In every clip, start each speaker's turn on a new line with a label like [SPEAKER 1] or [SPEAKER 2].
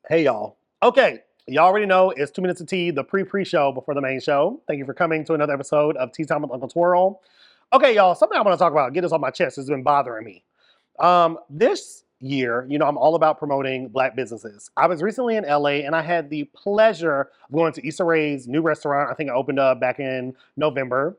[SPEAKER 1] Hey, y'all. Okay, y'all already know it's 2 minutes of tea, the pre-show before the main show. Thank you for coming to another episode of Tea Time with Uncle Twirl. Okay, y'all, something I want to talk about, get this off my chest, has been bothering me. This year, I'm all about promoting Black businesses. I was recently in LA and I had the pleasure of going to Issa Rae's new restaurant. I think it opened up back in November.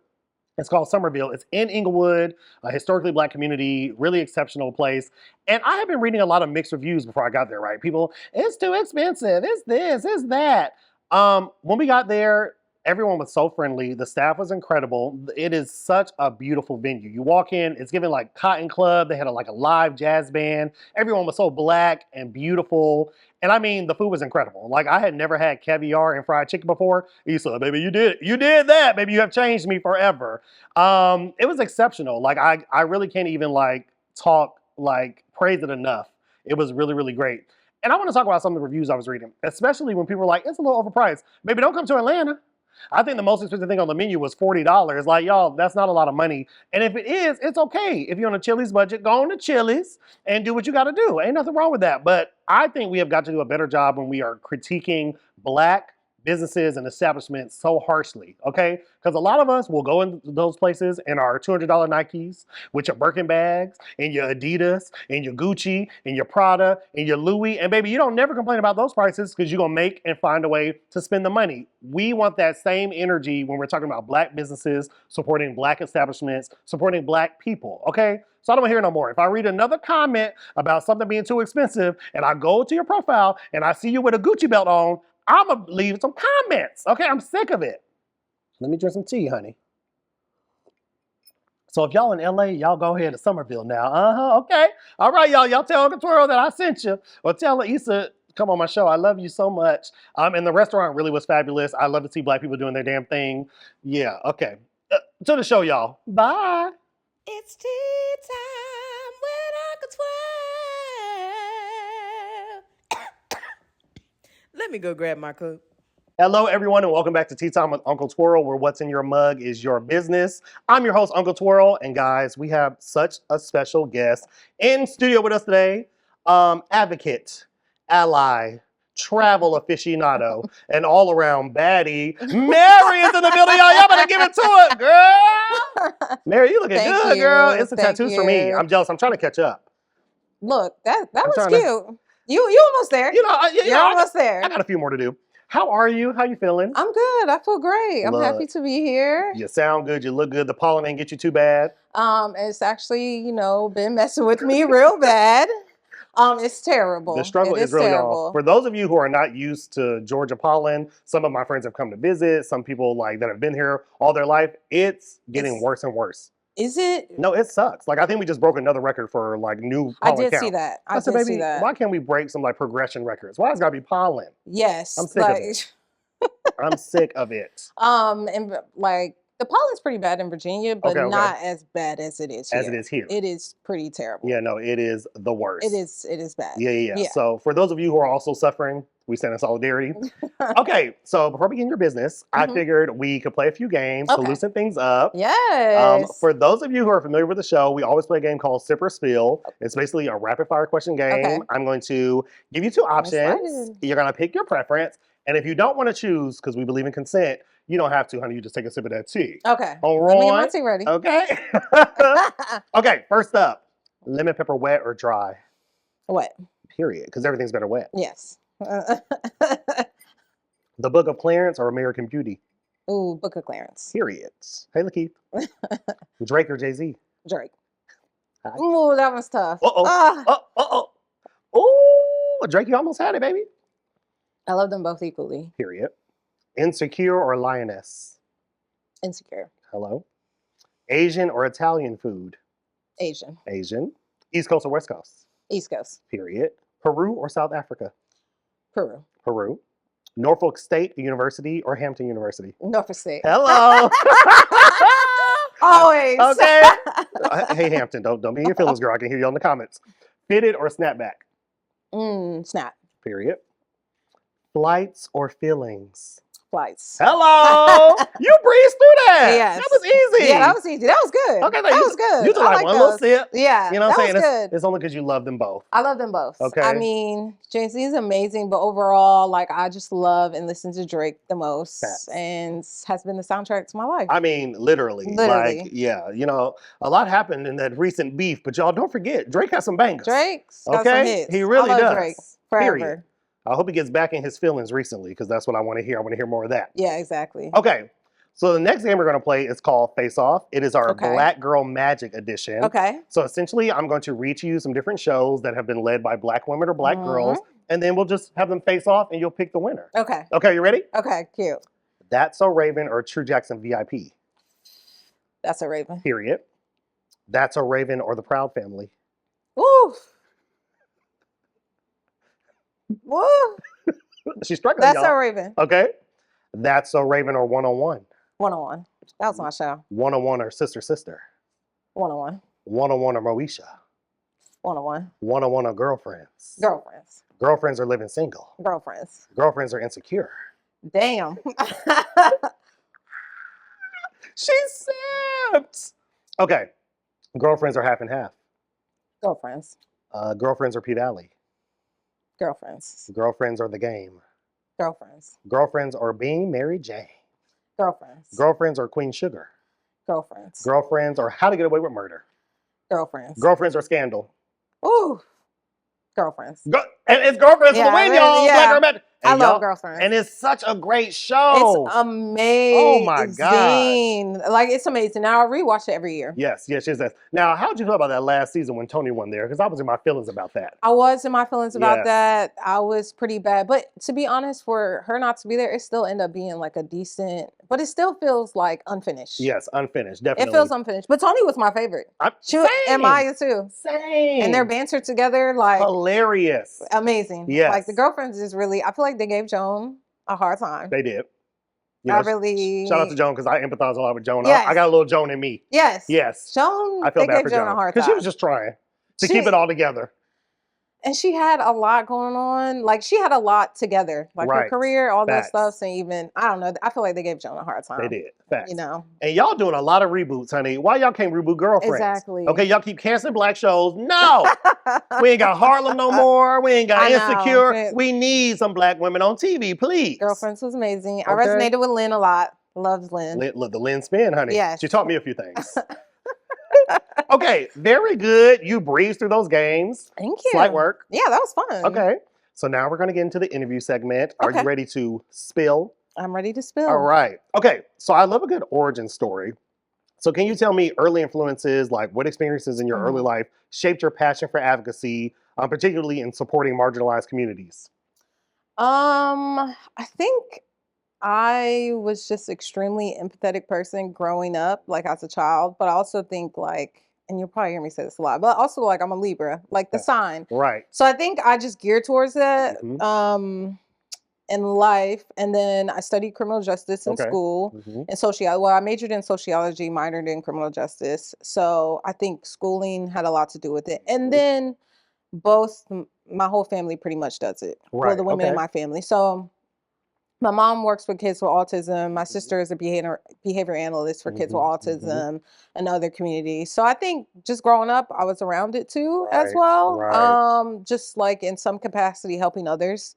[SPEAKER 1] It's called Somerville. It's in Inglewood, a historically Black community, really exceptional place. And I have been reading a lot of mixed reviews before I got there, right? People, it's too expensive, it's this, it's that. When we got there, everyone was so friendly. The staff was incredible. It is such a beautiful venue. You walk in, it's giving like Cotton Club. They had like a live jazz band. Everyone was so Black and beautiful. And I mean, the food was incredible. Like, I had never had caviar and fried chicken before. Issa, baby, you did that. Baby, you have changed me forever. It was exceptional. Like, I really can't even praise it enough. It was really, really great. And I want to talk about some of the reviews I was reading, especially when people were like, it's a little overpriced. Baby, don't come to Atlanta. I think the most expensive thing on the menu was $40. Like, y'all, that's not a lot of money. And if it is, it's okay. If you're on a Chili's budget, go on to Chili's and do what you got to do. Ain't nothing wrong with that. But I think we have got to do a better job when we are critiquing Black businesses and establishments so harshly, okay? Because a lot of us will go into those places in our $200 Nikes with your Birkin bags and your Adidas and your Gucci and your Prada and your Louis. And baby, you don't never complain about those prices because you're going to make and find a way to spend the money. We want that same energy when we're talking about Black businesses, supporting Black establishments, supporting Black people, okay? So I don't want to hear no more. If I read another comment about something being too expensive and I go to your profile and I see you with a Gucci belt on, I'm going to leave some comments. Okay, I'm sick of it. Let me drink some tea, honey. So if y'all in LA, y'all go ahead to Somerville now. Okay. All right, y'all. Y'all tell Uncle Twirl that I sent you. Or tell Issa, come on my show. I love you so much. And the restaurant really was fabulous. I love to see Black people doing their damn thing. Yeah, okay. To the show, y'all. Bye.
[SPEAKER 2] It's tea time with Uncle Twirl. Let me go grab my cup.
[SPEAKER 1] Hello, everyone, and welcome back to Tea Time with Uncle Twirl, where what's in your mug is your business. I'm your host, Uncle Twirl, and guys, we have such a special guest in studio with us today. Advocate, ally, travel aficionado, and all-around baddie. Mary is in the building, y'all. Y'all better give it to her, girl. Mary, you looking
[SPEAKER 2] Thank
[SPEAKER 1] good,
[SPEAKER 2] you.
[SPEAKER 1] girl. It's the
[SPEAKER 2] Thank
[SPEAKER 1] tattoos for me.
[SPEAKER 2] you.
[SPEAKER 1] I'm jealous. I'm trying to catch up.
[SPEAKER 2] Look, that
[SPEAKER 1] I'm
[SPEAKER 2] was
[SPEAKER 1] trying to-
[SPEAKER 2] cute. You almost there. You're almost there.
[SPEAKER 1] I got a few more to do. How are you? How you feeling?
[SPEAKER 2] I'm good. I feel great. I'm
[SPEAKER 1] Look.
[SPEAKER 2] happy to be here.
[SPEAKER 1] You sound good. You look good. The pollen ain't get you too bad.
[SPEAKER 2] It's actually, been messing with me real bad. It's terrible.
[SPEAKER 1] The struggle is real,
[SPEAKER 2] terrible.
[SPEAKER 1] y'all. For those of you who are not used to Georgia pollen, some of my friends have come to visit. Some people that have been here all their life. It's getting worse and worse.
[SPEAKER 2] Is it?
[SPEAKER 1] No, it sucks. I think we just broke another record for new pollen
[SPEAKER 2] I did
[SPEAKER 1] count.
[SPEAKER 2] see that.
[SPEAKER 1] I said,
[SPEAKER 2] did
[SPEAKER 1] baby,
[SPEAKER 2] see that.
[SPEAKER 1] why can't we break some progression records? Why has it got to be pollen?
[SPEAKER 2] Yes.
[SPEAKER 1] I'm sick of it. I'm sick of it.
[SPEAKER 2] And the pollen's pretty bad in Virginia, but
[SPEAKER 1] Okay.
[SPEAKER 2] not as bad as it is here.
[SPEAKER 1] As it is here.
[SPEAKER 2] It is pretty terrible.
[SPEAKER 1] Yeah, no, it is the worst.
[SPEAKER 2] It is bad.
[SPEAKER 1] Yeah. So for those of you who are also suffering, we stand in solidarity. Okay, so before we begin your business, I figured we could play a few games to loosen things up.
[SPEAKER 2] Yes.
[SPEAKER 1] For those of you who are familiar with the show, we always play a game called Sip or Spill. It's basically a rapid fire question game.
[SPEAKER 2] Okay.
[SPEAKER 1] I'm going to give you two options. You're going to pick your preference. And if you don't want to choose, because we believe in consent, you don't have to, honey. You just take a sip of that tea.
[SPEAKER 2] Okay.
[SPEAKER 1] All right.
[SPEAKER 2] Let me get my tea ready.
[SPEAKER 1] Okay. Okay, first up, lemon pepper wet or dry?
[SPEAKER 2] Wet.
[SPEAKER 1] Period, because everything's better wet.
[SPEAKER 2] Yes.
[SPEAKER 1] The Book of Clarence or American Beauty?
[SPEAKER 2] Ooh, Book of Clarence.
[SPEAKER 1] Period. Hey, Lakeith. Drake or Jay-Z?
[SPEAKER 2] Drake.
[SPEAKER 1] Hi.
[SPEAKER 2] Ooh, that was tough.
[SPEAKER 1] Oh, Drake, you almost had it, baby.
[SPEAKER 2] I love them both equally.
[SPEAKER 1] Period. Insecure or Lioness?
[SPEAKER 2] Insecure.
[SPEAKER 1] Hello. Asian or Italian food?
[SPEAKER 2] Asian.
[SPEAKER 1] Asian. East Coast or West Coast?
[SPEAKER 2] East Coast.
[SPEAKER 1] Period. Peru or South Africa?
[SPEAKER 2] Peru.
[SPEAKER 1] Peru. Norfolk State University or Hampton University?
[SPEAKER 2] Norfolk State.
[SPEAKER 1] Hello.
[SPEAKER 2] Always.
[SPEAKER 1] Okay. Hey, Hampton, don't be in your feelings, girl. I can hear you on the comments. Fitted or snapback?
[SPEAKER 2] Snap.
[SPEAKER 1] Period. Flights or feelings?
[SPEAKER 2] flights.
[SPEAKER 1] Hello. You breezed through that.
[SPEAKER 2] Yes.
[SPEAKER 1] That was easy.
[SPEAKER 2] Yeah, that was easy. That was good.
[SPEAKER 1] Okay,
[SPEAKER 2] That was good.
[SPEAKER 1] You just
[SPEAKER 2] I
[SPEAKER 1] like
[SPEAKER 2] like
[SPEAKER 1] one little
[SPEAKER 2] those.
[SPEAKER 1] sip.
[SPEAKER 2] Yeah,
[SPEAKER 1] You know what I'm saying?
[SPEAKER 2] was good.
[SPEAKER 1] It's only because you love them both.
[SPEAKER 2] I love them both.
[SPEAKER 1] Okay.
[SPEAKER 2] I mean, Jay-Z is amazing, but overall, like, I just love and listen to Drake the most.
[SPEAKER 1] Facts.
[SPEAKER 2] And has been the soundtrack to my life.
[SPEAKER 1] I mean, literally.
[SPEAKER 2] Literally.
[SPEAKER 1] Like, yeah, you know, a lot happened in that recent beef, but y'all don't forget, Drake has some bangers.
[SPEAKER 2] Drake's got
[SPEAKER 1] Okay?
[SPEAKER 2] some hits.
[SPEAKER 1] He really
[SPEAKER 2] I love
[SPEAKER 1] does.
[SPEAKER 2] Drake forever.
[SPEAKER 1] Period. I hope he gets back in his feelings recently because that's what I want to hear. I want to hear more of that.
[SPEAKER 2] Yeah, exactly.
[SPEAKER 1] Okay. So the next game we're going to play is called Face Off. It is our
[SPEAKER 2] Okay.
[SPEAKER 1] Black Girl Magic edition.
[SPEAKER 2] Okay.
[SPEAKER 1] So essentially, I'm going to read to you some different shows that have been led by Black women or Black girls, and then we'll just have them face off and you'll pick the winner.
[SPEAKER 2] Okay.
[SPEAKER 1] Okay, you ready?
[SPEAKER 2] Okay, cute.
[SPEAKER 1] That's So Raven or True Jackson VIP.
[SPEAKER 2] That's a Raven.
[SPEAKER 1] Period. That's So Raven or The Proud Family.
[SPEAKER 2] Woo. Woo.
[SPEAKER 1] She's struggling,
[SPEAKER 2] That's
[SPEAKER 1] y'all.
[SPEAKER 2] a Raven.
[SPEAKER 1] Okay. That's So Raven or 101.
[SPEAKER 2] 101. That was my show.
[SPEAKER 1] 101 or Sister Sister.
[SPEAKER 2] 101.
[SPEAKER 1] 101 or Moesha.
[SPEAKER 2] 101.
[SPEAKER 1] 101 or Girlfriends.
[SPEAKER 2] Girlfriends.
[SPEAKER 1] Girlfriends are living single.
[SPEAKER 2] Girlfriends.
[SPEAKER 1] Girlfriends are insecure.
[SPEAKER 2] Damn.
[SPEAKER 1] She sipped. Okay. Girlfriends are half and half.
[SPEAKER 2] Girlfriends.
[SPEAKER 1] Girlfriends are P Valley.
[SPEAKER 2] Girlfriends.
[SPEAKER 1] Girlfriends are The Game.
[SPEAKER 2] Girlfriends.
[SPEAKER 1] Girlfriends are Being Mary Jane.
[SPEAKER 2] Girlfriends.
[SPEAKER 1] Girlfriends are Queen Sugar.
[SPEAKER 2] Girlfriends.
[SPEAKER 1] Girlfriends are How to Get Away with Murder.
[SPEAKER 2] Girlfriends.
[SPEAKER 1] Girlfriends are Scandal.
[SPEAKER 2] Ooh. Girlfriends.
[SPEAKER 1] And it's Girlfriends for the win, y'all.
[SPEAKER 2] Yeah.
[SPEAKER 1] Black Girl Magic.
[SPEAKER 2] I
[SPEAKER 1] And
[SPEAKER 2] love
[SPEAKER 1] y'all-
[SPEAKER 2] Girlfriends.
[SPEAKER 1] And it's such a great show.
[SPEAKER 2] It's amazing.
[SPEAKER 1] Oh my gosh.
[SPEAKER 2] Like, it's amazing. Now I rewatch it every year.
[SPEAKER 1] Yes. Now, how'd you feel about that last season when Tony won there? Because I was in my feelings about that.
[SPEAKER 2] I was in my feelings about
[SPEAKER 1] Yes.
[SPEAKER 2] that. I was pretty bad. But to be honest, for her not to be there, it still ended up being like a decent, but it still feels like unfinished.
[SPEAKER 1] Yes, unfinished, definitely.
[SPEAKER 2] It feels unfinished. But Tony was my favorite. And Maya too.
[SPEAKER 1] Same.
[SPEAKER 2] And their banter together, like,
[SPEAKER 1] hilarious.
[SPEAKER 2] amazing.
[SPEAKER 1] Yes.
[SPEAKER 2] Like, the Girlfriends is really, I feel like they gave Joan a hard time.
[SPEAKER 1] They did.
[SPEAKER 2] I really...
[SPEAKER 1] Shout out to Joan because I empathize a lot with Joan.
[SPEAKER 2] Yes.
[SPEAKER 1] I got a little Joan in me.
[SPEAKER 2] Yes.
[SPEAKER 1] Yes.
[SPEAKER 2] Joan,
[SPEAKER 1] I feel
[SPEAKER 2] they
[SPEAKER 1] bad
[SPEAKER 2] gave
[SPEAKER 1] for
[SPEAKER 2] Joan
[SPEAKER 1] Joan
[SPEAKER 2] a hard time.
[SPEAKER 1] because she was just trying to keep it all together.
[SPEAKER 2] And she had a lot going on. Like, she had a lot together. Like, her
[SPEAKER 1] Right.
[SPEAKER 2] career, all
[SPEAKER 1] Facts.
[SPEAKER 2] that stuff. And even, I don't know, I feel like they gave Joan a hard time.
[SPEAKER 1] They did. Facts.
[SPEAKER 2] You know?
[SPEAKER 1] And y'all doing a lot of reboots, honey. Why y'all can't reboot Girlfriends?
[SPEAKER 2] Exactly.
[SPEAKER 1] Okay, y'all keep canceling Black shows. No! We ain't got Harlem no more. We ain't got
[SPEAKER 2] I know.
[SPEAKER 1] Insecure. We need some Black women on TV, please.
[SPEAKER 2] Girlfriends was amazing. I
[SPEAKER 1] Okay.
[SPEAKER 2] resonated with Lynn a lot. Loved Lynn.
[SPEAKER 1] Look, the Lynn spin, honey.
[SPEAKER 2] Yes.
[SPEAKER 1] She taught me a few things. Okay, very good. You breezed through those games.
[SPEAKER 2] Thank you.
[SPEAKER 1] Slight work.
[SPEAKER 2] Yeah, that was fun.
[SPEAKER 1] Okay. So now we're going to get into the interview segment. Are you
[SPEAKER 2] Okay.
[SPEAKER 1] ready to spill?
[SPEAKER 2] I'm ready to spill.
[SPEAKER 1] All right. Okay. So I love a good origin story. So can you tell me early influences, like what experiences in your early life shaped your passion for advocacy, particularly in supporting marginalized communities?
[SPEAKER 2] I think I was just extremely empathetic person growing up, like as a child, but I also think like, and you'll probably hear me say this a lot, but also like I'm a Libra, like the sign.
[SPEAKER 1] Right.
[SPEAKER 2] So I think I just geared towards that
[SPEAKER 1] Mhm.
[SPEAKER 2] in life. And then I studied criminal justice in school and sociology. Well, I majored in sociology, minored in criminal justice. So I think schooling had a lot to do with it. And then my whole family pretty much does it. Well,
[SPEAKER 1] Right.
[SPEAKER 2] the women in my family. So my mom works with kids with autism. My sister is a behavior analyst for kids with autism and other communities. So I think just growing up, I was around it too as well.
[SPEAKER 1] Right.
[SPEAKER 2] Just like in some capacity helping others.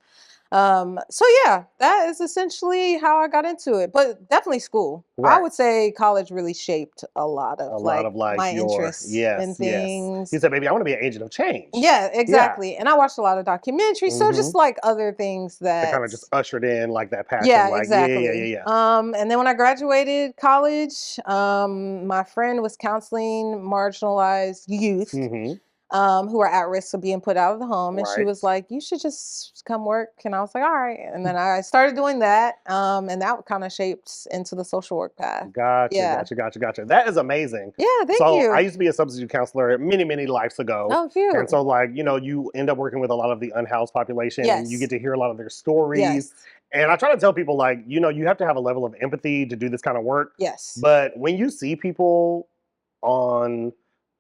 [SPEAKER 2] So yeah, that is essentially how I got into it. But definitely school.
[SPEAKER 1] Right.
[SPEAKER 2] I would say college really shaped a lot of
[SPEAKER 1] like
[SPEAKER 2] my
[SPEAKER 1] your
[SPEAKER 2] interests and things.
[SPEAKER 1] You said, baby, I want to be an agent of change.
[SPEAKER 2] Yeah, exactly. And I watched a lot of documentaries. So just like other things that
[SPEAKER 1] kind of just ushered in like that passion.
[SPEAKER 2] Yeah,
[SPEAKER 1] like,
[SPEAKER 2] exactly.
[SPEAKER 1] Yeah.
[SPEAKER 2] And then when I graduated college, my friend was counseling marginalized youth who are at risk of being put out of the home. And she was like, you should just come work. And I was like, all right. And then I started doing that. And that kind of shaped into the social work path.
[SPEAKER 1] Gotcha. That is amazing.
[SPEAKER 2] Yeah, thank
[SPEAKER 1] so
[SPEAKER 2] you.
[SPEAKER 1] I used to be a substitute counselor many lives ago.
[SPEAKER 2] Oh, cute.
[SPEAKER 1] And so like, you end up working with a lot of the unhoused population.
[SPEAKER 2] Yes.
[SPEAKER 1] And you get to hear a lot of their stories.
[SPEAKER 2] Yes.
[SPEAKER 1] And I try to tell people like, you have to have a level of empathy to do this kind of work.
[SPEAKER 2] Yes.
[SPEAKER 1] But when you see people on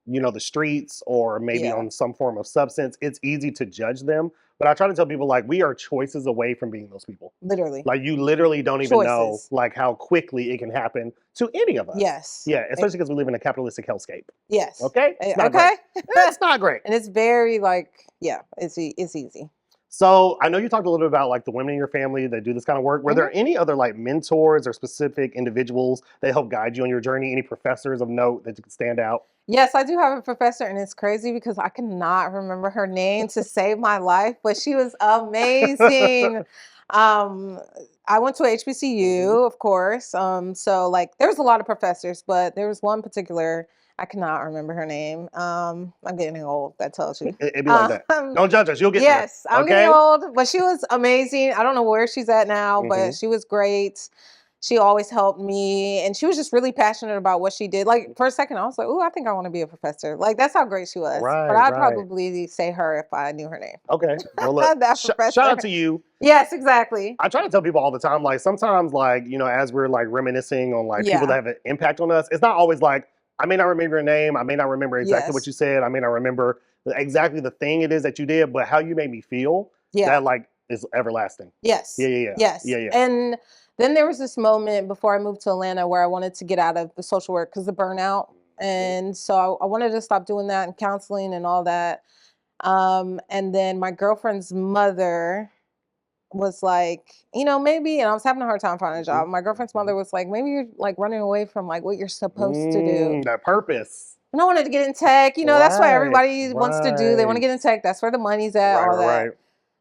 [SPEAKER 1] you know, the streets or maybe on some form of substance, it's easy to judge them. But I try to tell people, like, we are choices away from being those people.
[SPEAKER 2] Literally.
[SPEAKER 1] Like, you literally don't even know, like, how quickly it can happen to any of us.
[SPEAKER 2] Yes.
[SPEAKER 1] Yeah, especially because we live in a capitalistic hellscape.
[SPEAKER 2] Yes.
[SPEAKER 1] Okay? It's not great. It's not great.
[SPEAKER 2] And it's very, like, yeah, it's easy.
[SPEAKER 1] So I know you talked a little bit about like the women in your family that do this kind of work. Were there any other like mentors or specific individuals that help guide you on your journey? Any professors of note that you could stand out?
[SPEAKER 2] Yes, I do have a professor, and it's crazy because I cannot remember her name to save my life, but she was amazing. I went to HBCU, of course. So like there's a lot of professors, but there was one particular, I cannot remember her name. I'm getting old, that tells you.
[SPEAKER 1] It'd be like that. Don't judge us, you'll get there.
[SPEAKER 2] Yes, I'm getting old, but she was amazing. I don't know where she's at now, but she was great. She always helped me, and she was just really passionate about what she did. Like for a second, I was like, "Oh, I think I want to be a professor." Like that's how great she was.
[SPEAKER 1] Right,
[SPEAKER 2] but I'd probably say her if I knew her name.
[SPEAKER 1] Okay, well, look, shout out to you.
[SPEAKER 2] Yes, exactly.
[SPEAKER 1] I try to tell people all the time, like sometimes, like you know, as we're like reminiscing on like people that have an impact on us, it's not always like I may not remember your name, I may not remember exactly what you said, I may not remember exactly the thing it is that you did, but how you made me feel, that like is everlasting.
[SPEAKER 2] Yes.
[SPEAKER 1] Yes.
[SPEAKER 2] And then there was this moment before I moved to Atlanta where I wanted to get out of the social work because of burnout. And so I wanted to stop doing that and counseling and all that. And then my girlfriend's mother was like, you know, maybe, and I was having a hard time finding a job. My girlfriend's mother was like, maybe you're like running away from like what you're supposed to do.
[SPEAKER 1] That purpose.
[SPEAKER 2] And I wanted to get in tech. You know, that's what everybody wants to do. They want to get in tech. That's where the money's at, all that.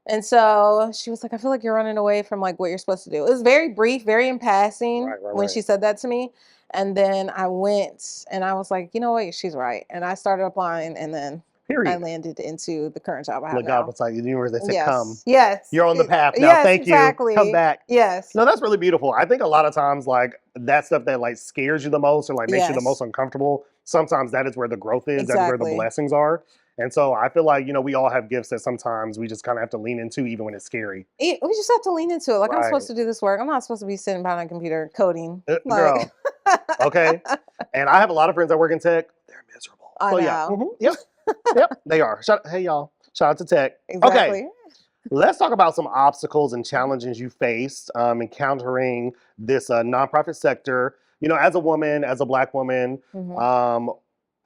[SPEAKER 2] And so she was like, I feel like you're running away from like what you're supposed to do. It was very brief, very in passing when she said that to me. And then I went and I was like, you know what? She's right. And I started applying and then I landed into the current job I have now.
[SPEAKER 1] God was like, the universe, they said, come.
[SPEAKER 2] Yes.
[SPEAKER 1] You're on the path now. Thank you. Come back.
[SPEAKER 2] Yes.
[SPEAKER 1] No, that's really beautiful. I think a lot of times like that stuff that like scares you the most or like makes you the most uncomfortable, sometimes that is where the growth is. That's where the blessings are. And so I feel like, you know, we all have gifts that sometimes we just kind of have to lean into even when it's scary.
[SPEAKER 2] We just have to lean into it. Like I'm supposed to do this work. I'm not supposed to be sitting behind a computer coding.
[SPEAKER 1] Girl. Okay. And I have a lot of friends that work in tech. They're miserable.
[SPEAKER 2] I know.
[SPEAKER 1] Yep. Yep, they are. Hey, y'all. Shout out to tech.
[SPEAKER 2] Exactly.
[SPEAKER 1] Okay. Let's talk about some obstacles and challenges you faced encountering this nonprofit sector. You know, as a woman, as a Black woman,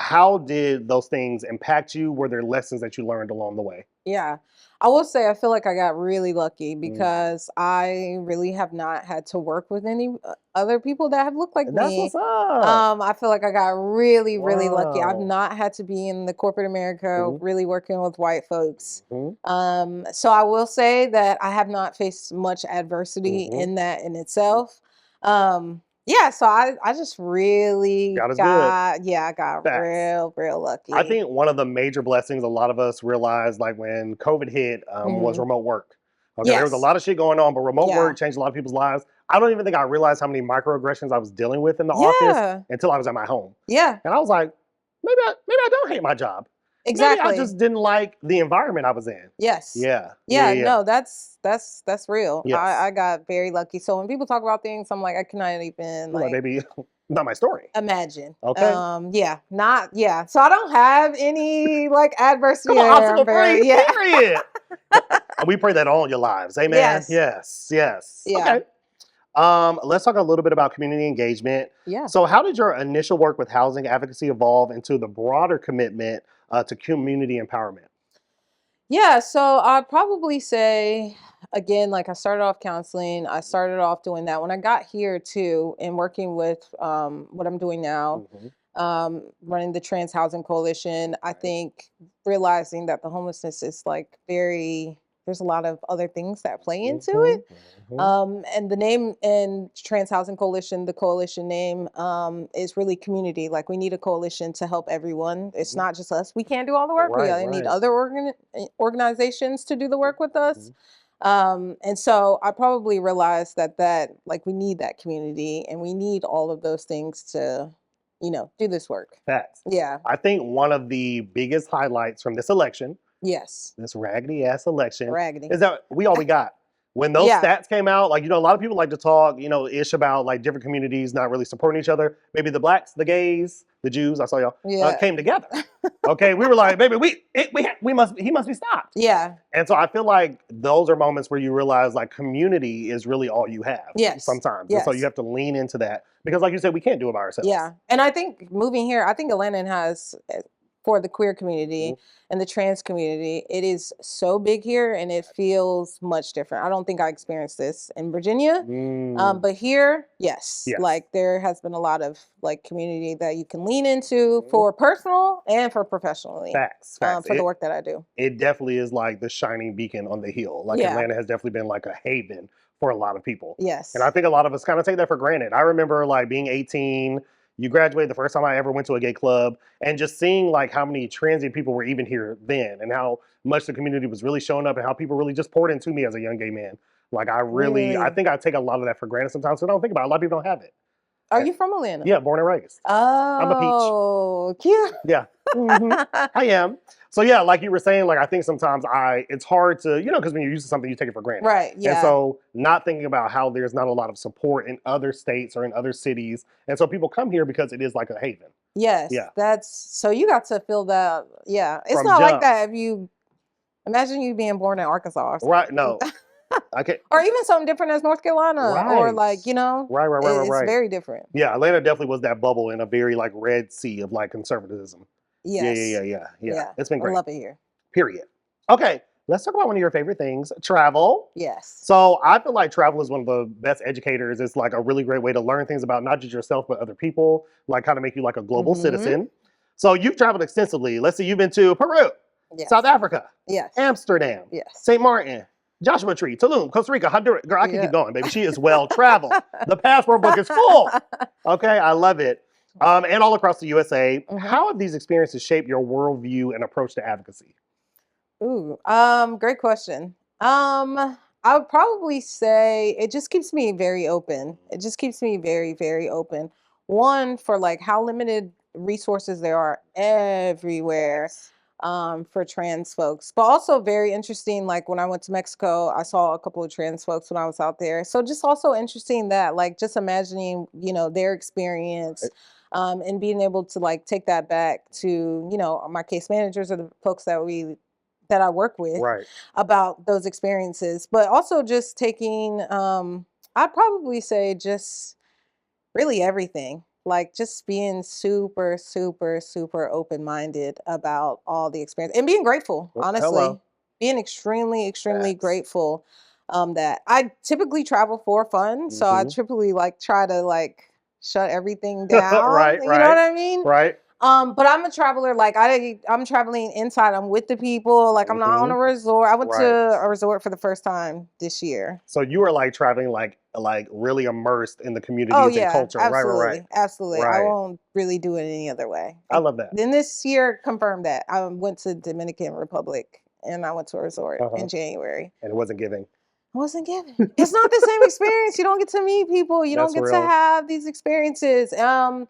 [SPEAKER 1] how did those things impact you? Were there lessons that you learned along the way?
[SPEAKER 2] Yeah, I will say I feel like I got really lucky because I really have not had to work with any other people that have looked like
[SPEAKER 1] That's
[SPEAKER 2] me.
[SPEAKER 1] What's up.
[SPEAKER 2] I feel like I got really lucky. I've not had to be in the corporate America really working with white folks. So I will say that I have not faced much adversity in that in itself. Yeah, so I just really I got real lucky.
[SPEAKER 1] I think one of the major blessings a lot of us realized like when COVID hit was remote work. Okay, there was a lot of shit going on, but remote work changed a lot of people's lives. I don't even think I realized how many microaggressions I was dealing with in the office until I was at my home.
[SPEAKER 2] Yeah.
[SPEAKER 1] And I was like, maybe I don't hate my job.
[SPEAKER 2] Exactly.
[SPEAKER 1] Maybe I just didn't like the environment I was in.
[SPEAKER 2] Yes.
[SPEAKER 1] Yeah.
[SPEAKER 2] No, that's real.
[SPEAKER 1] Yes.
[SPEAKER 2] I got very lucky. So when people talk about things, I'm like, I cannot even like
[SPEAKER 1] maybe not my story.
[SPEAKER 2] Imagine.
[SPEAKER 1] Okay.
[SPEAKER 2] So I don't have any like adversity.
[SPEAKER 1] Come on, obstacle free. Period. We pray that all your lives. Amen. Yes. Yeah. Okay. Let's talk a little bit about community engagement.
[SPEAKER 2] Yeah.
[SPEAKER 1] So how did your initial work with housing advocacy evolve into the broader commitment to community empowerment?
[SPEAKER 2] Yeah, so I'd probably say, again, like I started off counseling. I started off doing that. When I got here too and working with what I'm doing now, running the Trans Housing Coalition, I think realizing that the homelessness is like there's a lot of other things that play into it. And the name and Trans Housing Coalition, the coalition name is really community. Like we need a coalition to help everyone. It's not just us. We can't do all the work. We need other organizations to do the work with us. And so I probably realized that like we need that community and we need all of those things to, you know, do this work.
[SPEAKER 1] Facts.
[SPEAKER 2] Yeah.
[SPEAKER 1] I think one of the biggest highlights from this election, this raggedy ass election, is that all we got. When those stats came out, like, you know, a lot of people like to talk, you know, ish about like different communities not really supporting each other. Maybe the Blacks, the gays, the Jews, I saw y'all,
[SPEAKER 2] Yeah.
[SPEAKER 1] came together. Okay, we were like, baby, he must be stopped.
[SPEAKER 2] Yeah.
[SPEAKER 1] And so I feel like those are moments where you realize like community is really all you have.
[SPEAKER 2] Yes.
[SPEAKER 1] Sometimes.
[SPEAKER 2] Yes.
[SPEAKER 1] And so you have to lean into that because, like you said, we can't do it by ourselves.
[SPEAKER 2] Yeah. And I think moving here, I think Atlanta has, for the queer community and the trans community, it is so big here and it feels much different. I don't think I experienced this in Virginia, but here, yes, like there has been a lot of like community that you can lean into for personal and for professionally.
[SPEAKER 1] Facts.
[SPEAKER 2] For the work that I do.
[SPEAKER 1] It definitely is like the shining beacon on the hill. Like Atlanta has definitely been like a haven for a lot of people.
[SPEAKER 2] Yes.
[SPEAKER 1] And I think a lot of us kind of take that for granted. I remember like being 18, you graduated the first time I ever went to a gay club, and just seeing like how many transient people were even here then and how much the community was really showing up and how people really just poured into me as a young gay man. Like I think I take a lot of that for granted sometimes. So I don't think about it. A lot of people don't have it.
[SPEAKER 2] Are you from Atlanta?
[SPEAKER 1] Yeah, born and raised.
[SPEAKER 2] Oh,
[SPEAKER 1] I'm a peach.
[SPEAKER 2] Oh, cute.
[SPEAKER 1] Yeah, I am. So yeah, like you were saying, like I think sometimes it's hard to, because when you're used to something, you take it for granted.
[SPEAKER 2] Right, yeah.
[SPEAKER 1] And so not thinking about how there's not a lot of support in other states or in other cities. And so people come here because it is like a haven.
[SPEAKER 2] Yes. Yeah. So you got to feel that. Yeah. It's not like that if you, imagine you being born in Arkansas. Or
[SPEAKER 1] right, no. Okay.
[SPEAKER 2] Or even something different as North Carolina, or like,
[SPEAKER 1] Right.
[SPEAKER 2] It's very different.
[SPEAKER 1] Yeah, Atlanta definitely was that bubble in a very like red sea of like conservatism.
[SPEAKER 2] Yes.
[SPEAKER 1] Yeah. It's been great.
[SPEAKER 2] I love it here.
[SPEAKER 1] Period. Okay, let's talk about one of your favorite things, travel.
[SPEAKER 2] Yes.
[SPEAKER 1] So I feel like travel is one of the best educators. It's like a really great way to learn things about not just yourself, but other people, like kind of make you like a global citizen. So you've traveled extensively. Let's see, you've been to Peru, South Africa, Amsterdam, St. Martin, Joshua Tree, Tulum, Costa Rica, Honduras. Girl, I can keep going, baby. She is well traveled. The passport book is full. Okay, I love it. And all across the USA. How have these experiences shaped your worldview and approach to advocacy?
[SPEAKER 2] Ooh, great question. I would probably say it just keeps me very open. It just keeps me very, very open. One, for like how limited resources there are everywhere. For trans folks, but also very interesting. Like when I went to Mexico, I saw a couple of trans folks when I was out there. So just also interesting that like just imagining, their experience, and being able to like take that back to, my case managers or the folks that I work with about those experiences, but also just taking, I'd probably say just really everything. Like just being super, super, super open-minded about all the experience and being grateful, honestly. Being extremely, extremely grateful that I typically travel for fun. So I typically like try to like shut everything down. You know what I mean?
[SPEAKER 1] Right.
[SPEAKER 2] But I'm a traveler. Like I'm traveling inside. I'm with the people. Like I'm not on a resort. I went to a resort for the first time this year.
[SPEAKER 1] So you were like traveling like really immersed in the communities and culture.
[SPEAKER 2] Absolutely. Absolutely. I won't really do it any other way.
[SPEAKER 1] I love that.
[SPEAKER 2] Then this year confirmed that. I went to Dominican Republic and I went to a resort in January.
[SPEAKER 1] And it wasn't giving.
[SPEAKER 2] Wasn't given. It's not the same experience. You don't get to meet people. You don't get to have these experiences. And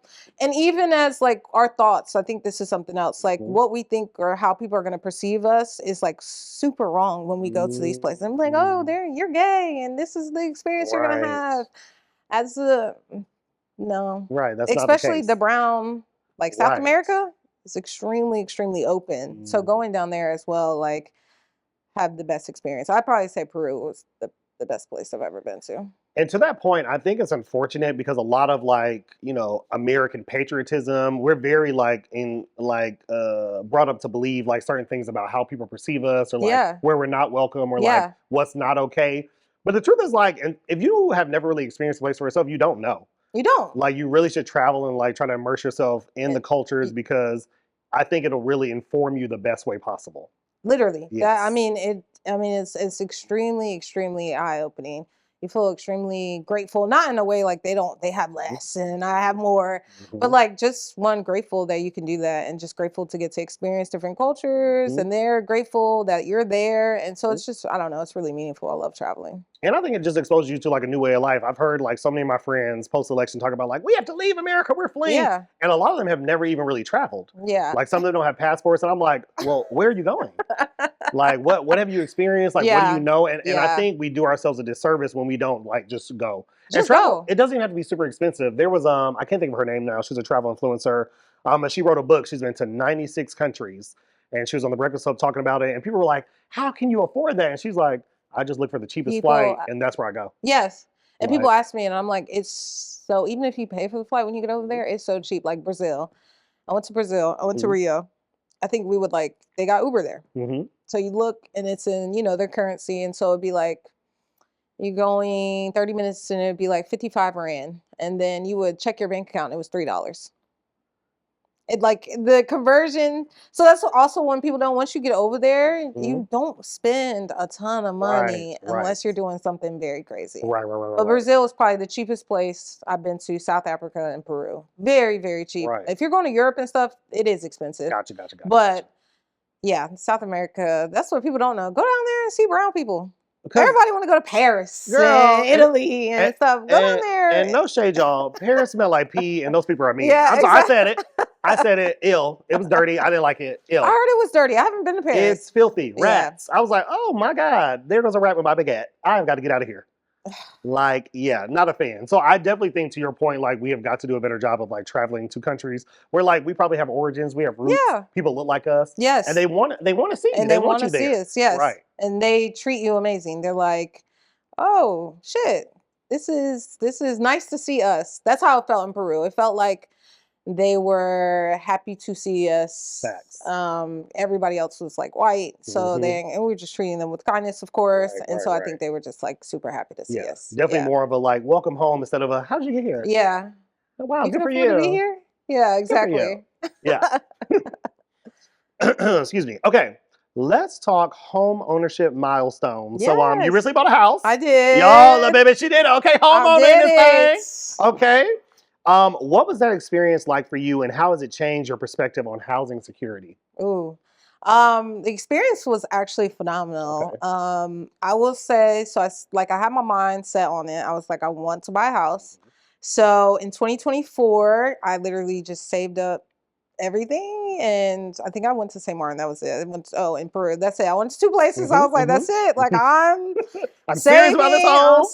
[SPEAKER 2] even as like our thoughts, I think this is something else. Like what we think or how people are going to perceive us is like super wrong when we go to these places. I'm like, oh, you're gay, and this is the experience you're going to have. No.
[SPEAKER 1] Right. That's
[SPEAKER 2] especially
[SPEAKER 1] not the case.
[SPEAKER 2] The brown, like South America is extremely, extremely open. So going down there as well, like, have the best experience. I'd probably say Peru was the best place I've ever been to.
[SPEAKER 1] And to that point, I think it's unfortunate because a lot of like, American patriotism, we're very like brought up to believe like certain things about how people perceive us or like where we're not welcome or like what's not okay. But the truth is like, and if you have never really experienced a place for yourself, you don't know.
[SPEAKER 2] You don't.
[SPEAKER 1] Like you really should travel and like try to immerse yourself in the cultures because I think it'll really inform you the best way possible.
[SPEAKER 2] Literally. Yes. It's extremely, extremely eye-opening. You feel extremely grateful, not in a way like they have less and I have more, but like just grateful that you can do that and just grateful to get to experience different cultures and they're grateful that you're there. And so it's just, I don't know, it's really meaningful. I love traveling.
[SPEAKER 1] And I think it just exposes you to like a new way of life. I've heard like so many of my friends post-election talk about like, we have to leave America, we're fleeing.
[SPEAKER 2] Yeah.
[SPEAKER 1] And a lot of them have never even really traveled.
[SPEAKER 2] Yeah.
[SPEAKER 1] Like some of them don't have passports and I'm like, well, where are you going? Like, what have you experienced? Like, what do you know? And I
[SPEAKER 2] Yeah.
[SPEAKER 1] think we do ourselves a disservice when we don't like just go. And
[SPEAKER 2] Just
[SPEAKER 1] travel,
[SPEAKER 2] go.
[SPEAKER 1] it doesn't even have to be super expensive. There was I can't think of her name now. She's a travel influencer. And she wrote a book. She's been to 96 countries, and she was on the Breakfast Club talking about it. And people were like, "How can you afford that?" And she's like, "I just look for the cheapest
[SPEAKER 2] People,
[SPEAKER 1] flight, and that's where I go."
[SPEAKER 2] yes. And
[SPEAKER 1] Like,
[SPEAKER 2] people ask me, and I'm like, it's so, even if you pay for the flight when you get over there, it's so cheap. Like Brazil. I went to Brazil. I went to
[SPEAKER 1] mhm,
[SPEAKER 2] Rio. I think we would like, they got Uber there.
[SPEAKER 1] mhm.
[SPEAKER 2] So you look and it's in, their currency. And so it'd be like, you're going 30 minutes and it'd be like 55 Rand. And then you would check your bank account and it was $3. It like the conversion. So that's also when people don't, once you get over there,
[SPEAKER 1] Mhm.
[SPEAKER 2] you don't spend a ton of money
[SPEAKER 1] Right.
[SPEAKER 2] unless you're doing something very crazy.
[SPEAKER 1] Right.
[SPEAKER 2] But Brazil is probably the cheapest place I've been to. South Africa and Peru. Very, very cheap.
[SPEAKER 1] Right.
[SPEAKER 2] If you're going to Europe and stuff, it is expensive.
[SPEAKER 1] Gotcha.
[SPEAKER 2] But yeah, South America, that's what people don't know. Go down there and see brown people.
[SPEAKER 1] Because,
[SPEAKER 2] Everybody want to go to Paris
[SPEAKER 1] girl,
[SPEAKER 2] and Italy and stuff. Go down there.
[SPEAKER 1] And no shade, y'all. Paris smell like pee, and those people are mean.
[SPEAKER 2] Yeah,
[SPEAKER 1] I said it. I said it. Ill. It was dirty. I didn't like it. Ill.
[SPEAKER 2] I heard it was dirty. I haven't been to Paris.
[SPEAKER 1] It's filthy. Rats. I was like, oh my God, there goes a rat with my baguette. I've got to get out of here. Like, yeah, not a fan. So I definitely think, to your point, like, we have got to do a better job of like traveling to countries where like we probably have origins, we have roots, people look like us.
[SPEAKER 2] Yes.
[SPEAKER 1] And they want to see you.
[SPEAKER 2] And they want to see us, yes.
[SPEAKER 1] Right.
[SPEAKER 2] And they treat you amazing. They're like, oh shit, this is nice to see us. That's how it felt in Peru. It felt like they were happy to see us.
[SPEAKER 1] Facts.
[SPEAKER 2] Everybody else was like white, so and we were just treating them with kindness, of course. And so I think they were just like super happy to see us.
[SPEAKER 1] Definitely more of a like welcome home instead of a how'd you get here?
[SPEAKER 2] Yeah.
[SPEAKER 1] Oh, wow,
[SPEAKER 2] you
[SPEAKER 1] good for
[SPEAKER 2] you. To be here? Yeah, exactly.
[SPEAKER 1] Yeah. Excuse me. Okay. Let's talk home ownership milestones.
[SPEAKER 2] Yes.
[SPEAKER 1] So you recently bought a house.
[SPEAKER 2] I did.
[SPEAKER 1] Y'all, the baby, she did it. Okay, homeowner in this thing. Okay. What was that experience like for you, and how has it changed your perspective on housing security?
[SPEAKER 2] Ooh. The experience was actually phenomenal. Okay. I will say, so I had my mind set on it. I was like, I want to buy a house. So in 2024, I literally just saved up everything, and I think I went to St. Martin. That was it. I went to, in Peru. That's it. I went to 2 places. I was like, that's it. Like I'm
[SPEAKER 1] serious about this home.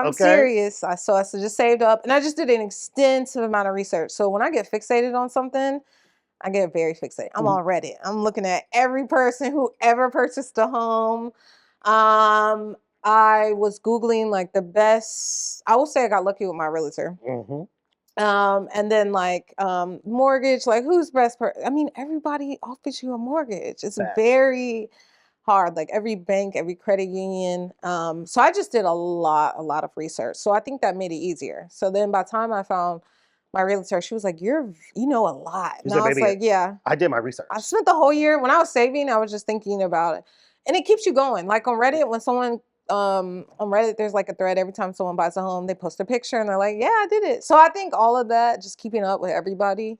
[SPEAKER 2] I'm serious. So I just saved up, and I just did an extensive amount of research. So when I get fixated on something, I get very fixated. I'm on Reddit. I'm looking at every person who ever purchased a home. I was Googling like the best. I will say I got lucky with my realtor. And then like mortgage, like who's best I mean, everybody offers you a mortgage. It's very hard. Like every bank, every credit union. So I just did a lot of research. So I think that made it easier. So then by the time I found my realtor, she was like, you know a lot. And I was like, yeah.
[SPEAKER 1] I did my research.
[SPEAKER 2] I spent the whole year, when I was saving, I was just thinking about it. And it keeps you going. Like on Reddit, when someone on Reddit, there's like a thread every time someone buys a home, they post a picture and they're like, yeah, I did it. So I think all of that, just keeping up with everybody,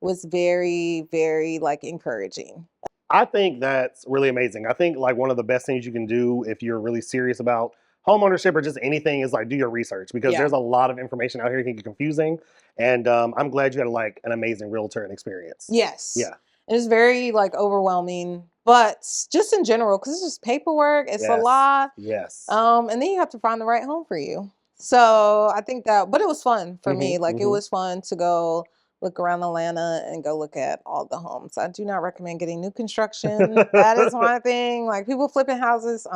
[SPEAKER 2] was very, very like encouraging.
[SPEAKER 1] I think that's really amazing. I think like one of the best things you can do if you're really serious about home ownership or just anything is like do your research, because there's a lot of information out here that can get confusing. And I'm glad you had like an amazing realtor and experience.
[SPEAKER 2] Yes.
[SPEAKER 1] Yeah.
[SPEAKER 2] It's very like overwhelming, but just in general, because it's just paperwork, it's a lot.
[SPEAKER 1] Yes.
[SPEAKER 2] And then you have to find the right home for you. So I think that, but it was fun for me. Like it was fun to go look around Atlanta and go look at all the homes. I do not recommend getting new construction. That is one thing. Like people flipping houses,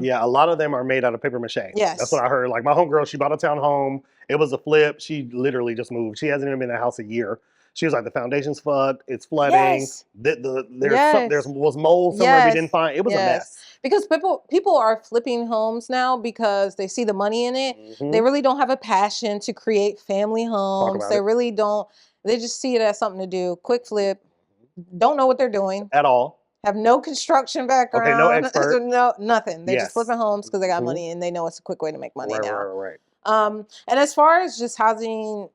[SPEAKER 1] Yeah, a lot of them are made out of paper mache.
[SPEAKER 2] Yes.
[SPEAKER 1] That's what I heard. Like my homegirl, she bought a townhome. It was a flip. She literally just moved. She hasn't even been in the house a year. She was like, the foundation's fucked. It's flooding.
[SPEAKER 2] Yes.
[SPEAKER 1] There was mold somewhere we didn't find. It was a mess.
[SPEAKER 2] Because people are flipping homes now because they see the money in it. They really don't have a passion to create family homes. They really don't. They just see it as something to do. Quick flip. Don't know what they're doing
[SPEAKER 1] at all.
[SPEAKER 2] Have no construction background.
[SPEAKER 1] Okay, no expert.
[SPEAKER 2] No, nothing. They're just flipping homes because they got money and they know it's a quick way to make money now.
[SPEAKER 1] Right.
[SPEAKER 2] And as far as just housing,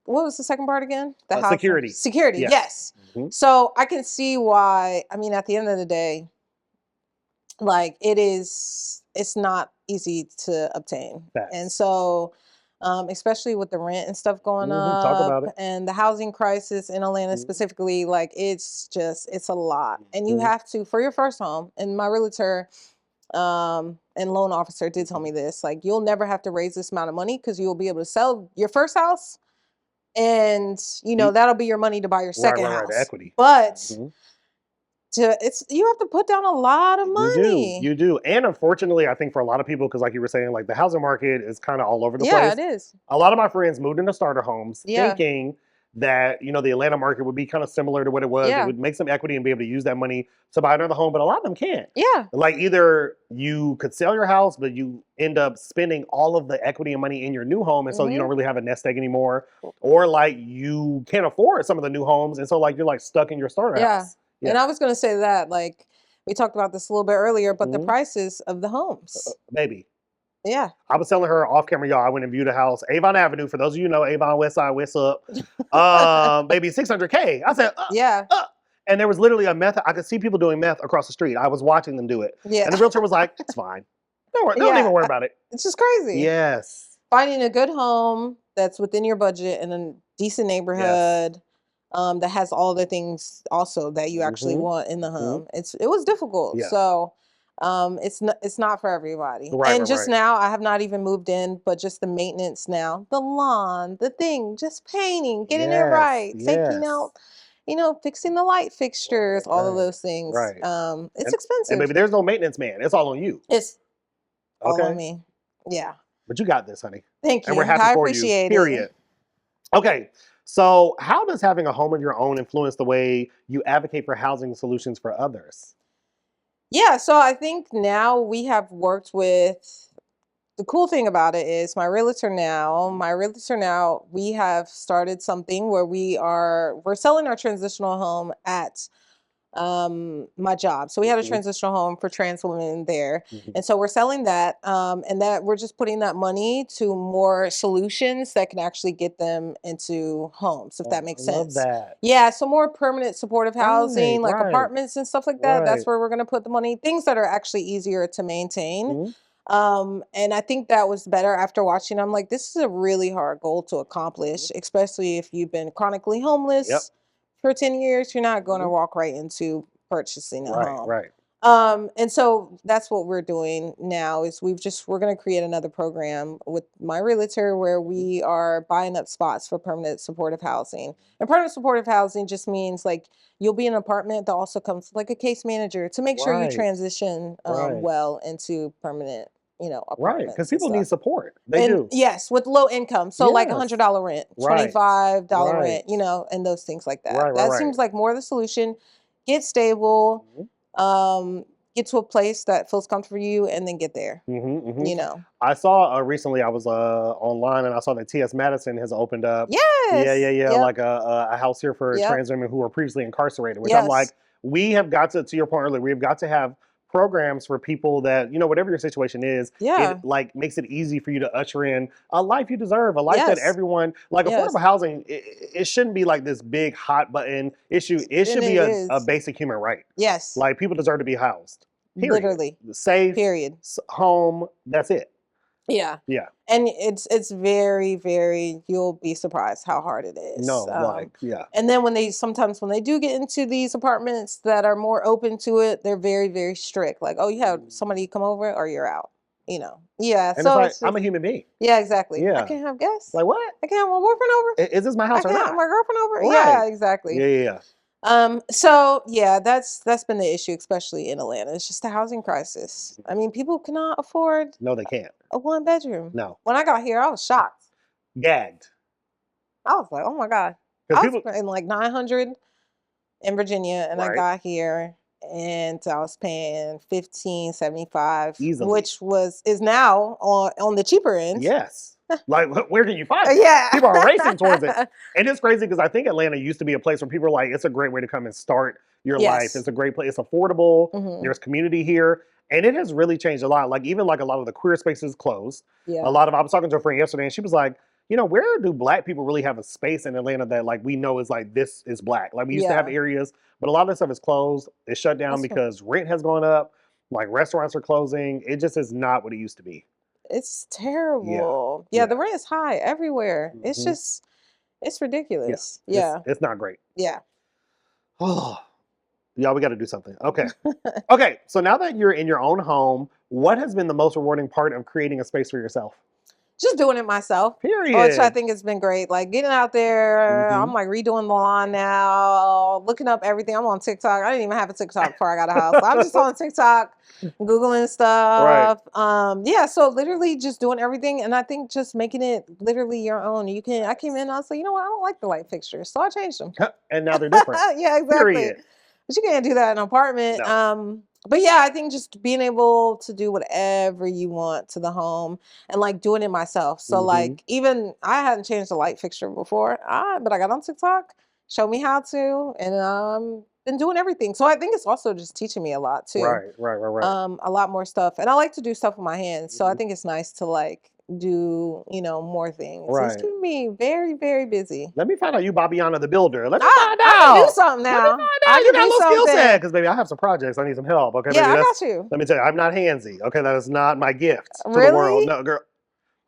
[SPEAKER 2] what was the second part again?
[SPEAKER 1] Security.
[SPEAKER 2] Security, yes. So I can see why, I mean, at the end of the day, like it's not easy to obtain. And so especially with the rent and stuff going
[SPEAKER 1] Talk
[SPEAKER 2] up
[SPEAKER 1] about it.
[SPEAKER 2] and the housing crisis in Atlanta specifically. Like it's a lot. And you have to, for your first home, and my realtor and loan officer did tell me this, like you'll never have to raise this amount of money because you'll be able to sell your first house and that'll be your money to buy your second house.
[SPEAKER 1] The equity.
[SPEAKER 2] But you have to put down a lot of money.
[SPEAKER 1] You do. And unfortunately, I think for a lot of people, because like you were saying, like the housing market is kind of all over the place.
[SPEAKER 2] Yeah, it is.
[SPEAKER 1] A lot of my friends moved into starter homes thinking that, the Atlanta market would be kind of similar to what it was. It would make some equity and be able to use that money to buy another home, but a lot of them can't.
[SPEAKER 2] Yeah.
[SPEAKER 1] Like either you could sell your house, but you end up spending all of the equity and money in your new home, and so you don't really have a nest egg anymore. Or like you can't afford some of the new homes, and so like you're like stuck in your starter house.
[SPEAKER 2] Yeah. And I was going to say that, like, we talked about this a little bit earlier, but the prices of the homes.
[SPEAKER 1] Baby.
[SPEAKER 2] Yeah.
[SPEAKER 1] I was telling her off camera, y'all, I went and viewed a house, Avon Avenue. For those of you who know, Avon West Side, what's up? Baby, $600K. I said, and there was literally a meth. I could see people doing meth across the street. I was watching them do it. Yeah. And the realtor was like, it's fine. Don't even worry about it.
[SPEAKER 2] It's just crazy.
[SPEAKER 1] Yes.
[SPEAKER 2] Finding a good home that's within your budget in a decent neighborhood. That has all the things also that you actually want in the home. It was difficult. Yeah. So it's not for everybody. And now I have not even moved in, but just the maintenance now, the lawn, the thing, just painting, getting it right, taking out, fixing the light fixtures, all of those things. Right. It's expensive.
[SPEAKER 1] And maybe there's no maintenance man. It's all on you.
[SPEAKER 2] It's all on me. Yeah.
[SPEAKER 1] But you got this, honey.
[SPEAKER 2] Thank you.
[SPEAKER 1] And we're happy for you.
[SPEAKER 2] Appreciate it.
[SPEAKER 1] Period. Okay. So how does having a home of your own influence the way you advocate for housing solutions for others?
[SPEAKER 2] Yeah, so I think now we have worked with, the cool thing about it is my realtor now, we have started something where we're selling our transitional home at my job. So we had a transitional home for trans women there. And so we're selling that, and that we're just putting that money to more solutions that can actually get them into homes, if that makes sense.
[SPEAKER 1] Love that.
[SPEAKER 2] Yeah. So more permanent supportive housing, like apartments and stuff like that. That's where we're going to put the money, things that are actually easier to maintain. And I think that was better after watching. I'm like, this is a really hard goal to accomplish, especially if you've been chronically homeless. For 10 years, you're not going to walk right into purchasing a home. Right. And so that's what we're doing now is we're going to create another program with my realtor where we are buying up spots for permanent supportive housing. And permanent supportive housing just means like you'll be in an apartment that also comes like a case manager to make sure you transition well into permanent apartments.
[SPEAKER 1] Right, because people need support. They do.
[SPEAKER 2] Yes, with low income. So like $100 rent, $25 rent, and those things like that. That seems like more of the solution. Get stable, get to a place that feels comfortable for you, and then get there.
[SPEAKER 1] I saw recently, I was online and I saw that T.S. Madison has opened up.
[SPEAKER 2] Yes.
[SPEAKER 1] Yeah. Like a house here for trans women who were previously incarcerated, which I'm like, we have got to your point earlier, we have got to have programs for people that, whatever your situation is, it like makes it easy for you to usher in a life you deserve, a life that everyone, like affordable housing, it shouldn't be like this big hot button issue. It should be a basic human right.
[SPEAKER 2] Yes.
[SPEAKER 1] Like people deserve to be housed. Period.
[SPEAKER 2] Literally.
[SPEAKER 1] Safe.
[SPEAKER 2] Period.
[SPEAKER 1] Home. That's it.
[SPEAKER 2] Yeah.
[SPEAKER 1] Yeah.
[SPEAKER 2] And it's very, very, you'll be surprised how hard it is.
[SPEAKER 1] No,
[SPEAKER 2] And then sometimes when they do get into these apartments that are more open to it, they're very, very strict. Like, oh, you have somebody come over or you're out, Yeah.
[SPEAKER 1] And
[SPEAKER 2] so
[SPEAKER 1] it's like, I'm a human being.
[SPEAKER 2] Yeah, exactly.
[SPEAKER 1] Yeah.
[SPEAKER 2] I can't have guests.
[SPEAKER 1] Like what?
[SPEAKER 2] I can't have my boyfriend over.
[SPEAKER 1] Is this my house or not?
[SPEAKER 2] I can't have my girlfriend over.
[SPEAKER 1] Right.
[SPEAKER 2] Yeah, exactly.
[SPEAKER 1] Yeah.
[SPEAKER 2] So yeah, that's been the issue, especially in Atlanta. It's just a housing crisis. I mean, people cannot afford.
[SPEAKER 1] No, they can't.
[SPEAKER 2] A 1-bedroom.
[SPEAKER 1] No.
[SPEAKER 2] When I got here, I was shocked.
[SPEAKER 1] Gagged.
[SPEAKER 2] I was like, oh my God. I was paying like $900 in Virginia, and I got here, and I was paying $1,575,
[SPEAKER 1] easily,
[SPEAKER 2] which is now on the cheaper end.
[SPEAKER 1] Yes. Like, where can you find it?
[SPEAKER 2] Yeah.
[SPEAKER 1] People are racing towards it. And it's crazy because I think Atlanta used to be a place where people are like, it's a great way to come and start your life. It's a great place. It's affordable. There's community here. And it has really changed a lot. Like, even like a lot of the queer spaces closed. Yeah. I was talking to a friend yesterday and she was like, where do Black people really have a space in Atlanta that like we know is like, this is Black? Like we used to have areas, but a lot of this stuff is closed. It's shut down because rent has gone up. Like restaurants are closing. It just is not what it used to be.
[SPEAKER 2] It's terrible. Yeah, the rent is high everywhere. It's just, it's ridiculous. Yeah.
[SPEAKER 1] It's not great.
[SPEAKER 2] Yeah.
[SPEAKER 1] Oh, y'all, we got to do something. Okay. Okay. So now that you're in your own home, what has been the most rewarding part of creating a space for yourself?
[SPEAKER 2] Just doing it myself.
[SPEAKER 1] Period.
[SPEAKER 2] Which I think has been great. Like getting out there, I'm like redoing the lawn now, looking up everything. I'm on TikTok. I didn't even have a TikTok before I got a house. I'm just on TikTok, Googling stuff.
[SPEAKER 1] Right.
[SPEAKER 2] Yeah, so literally just doing everything. And I think just making it literally your own. You can, I came in and I was like, you know what? I don't like the light fixtures. So I changed them.
[SPEAKER 1] And now they're different.
[SPEAKER 2] Yeah, exactly.
[SPEAKER 1] Period.
[SPEAKER 2] But you can't do that in an apartment.
[SPEAKER 1] No.
[SPEAKER 2] But yeah, I think just being able to do whatever you want to the home and like doing it myself. So like even I hadn't changed the light fixture before, but I got on TikTok, showed me how to, and been doing everything. So I think it's also just teaching me a lot too.
[SPEAKER 1] Right.
[SPEAKER 2] A lot more stuff, and I like to do stuff with my hands. So I think it's nice to like do, you know, more things.
[SPEAKER 1] Right.
[SPEAKER 2] It's keeping me very, very busy.
[SPEAKER 1] Let me find out you Bobbiana the builder. Let me find out.
[SPEAKER 2] I can do something now.
[SPEAKER 1] Let me find out. You got a little skill set. Because baby, I have some projects. I need some help. Okay.
[SPEAKER 2] Yeah,
[SPEAKER 1] baby,
[SPEAKER 2] I got you.
[SPEAKER 1] Let me tell you, I'm not handsy. Okay, that is not my gift to
[SPEAKER 2] Really?
[SPEAKER 1] the world. No, girl.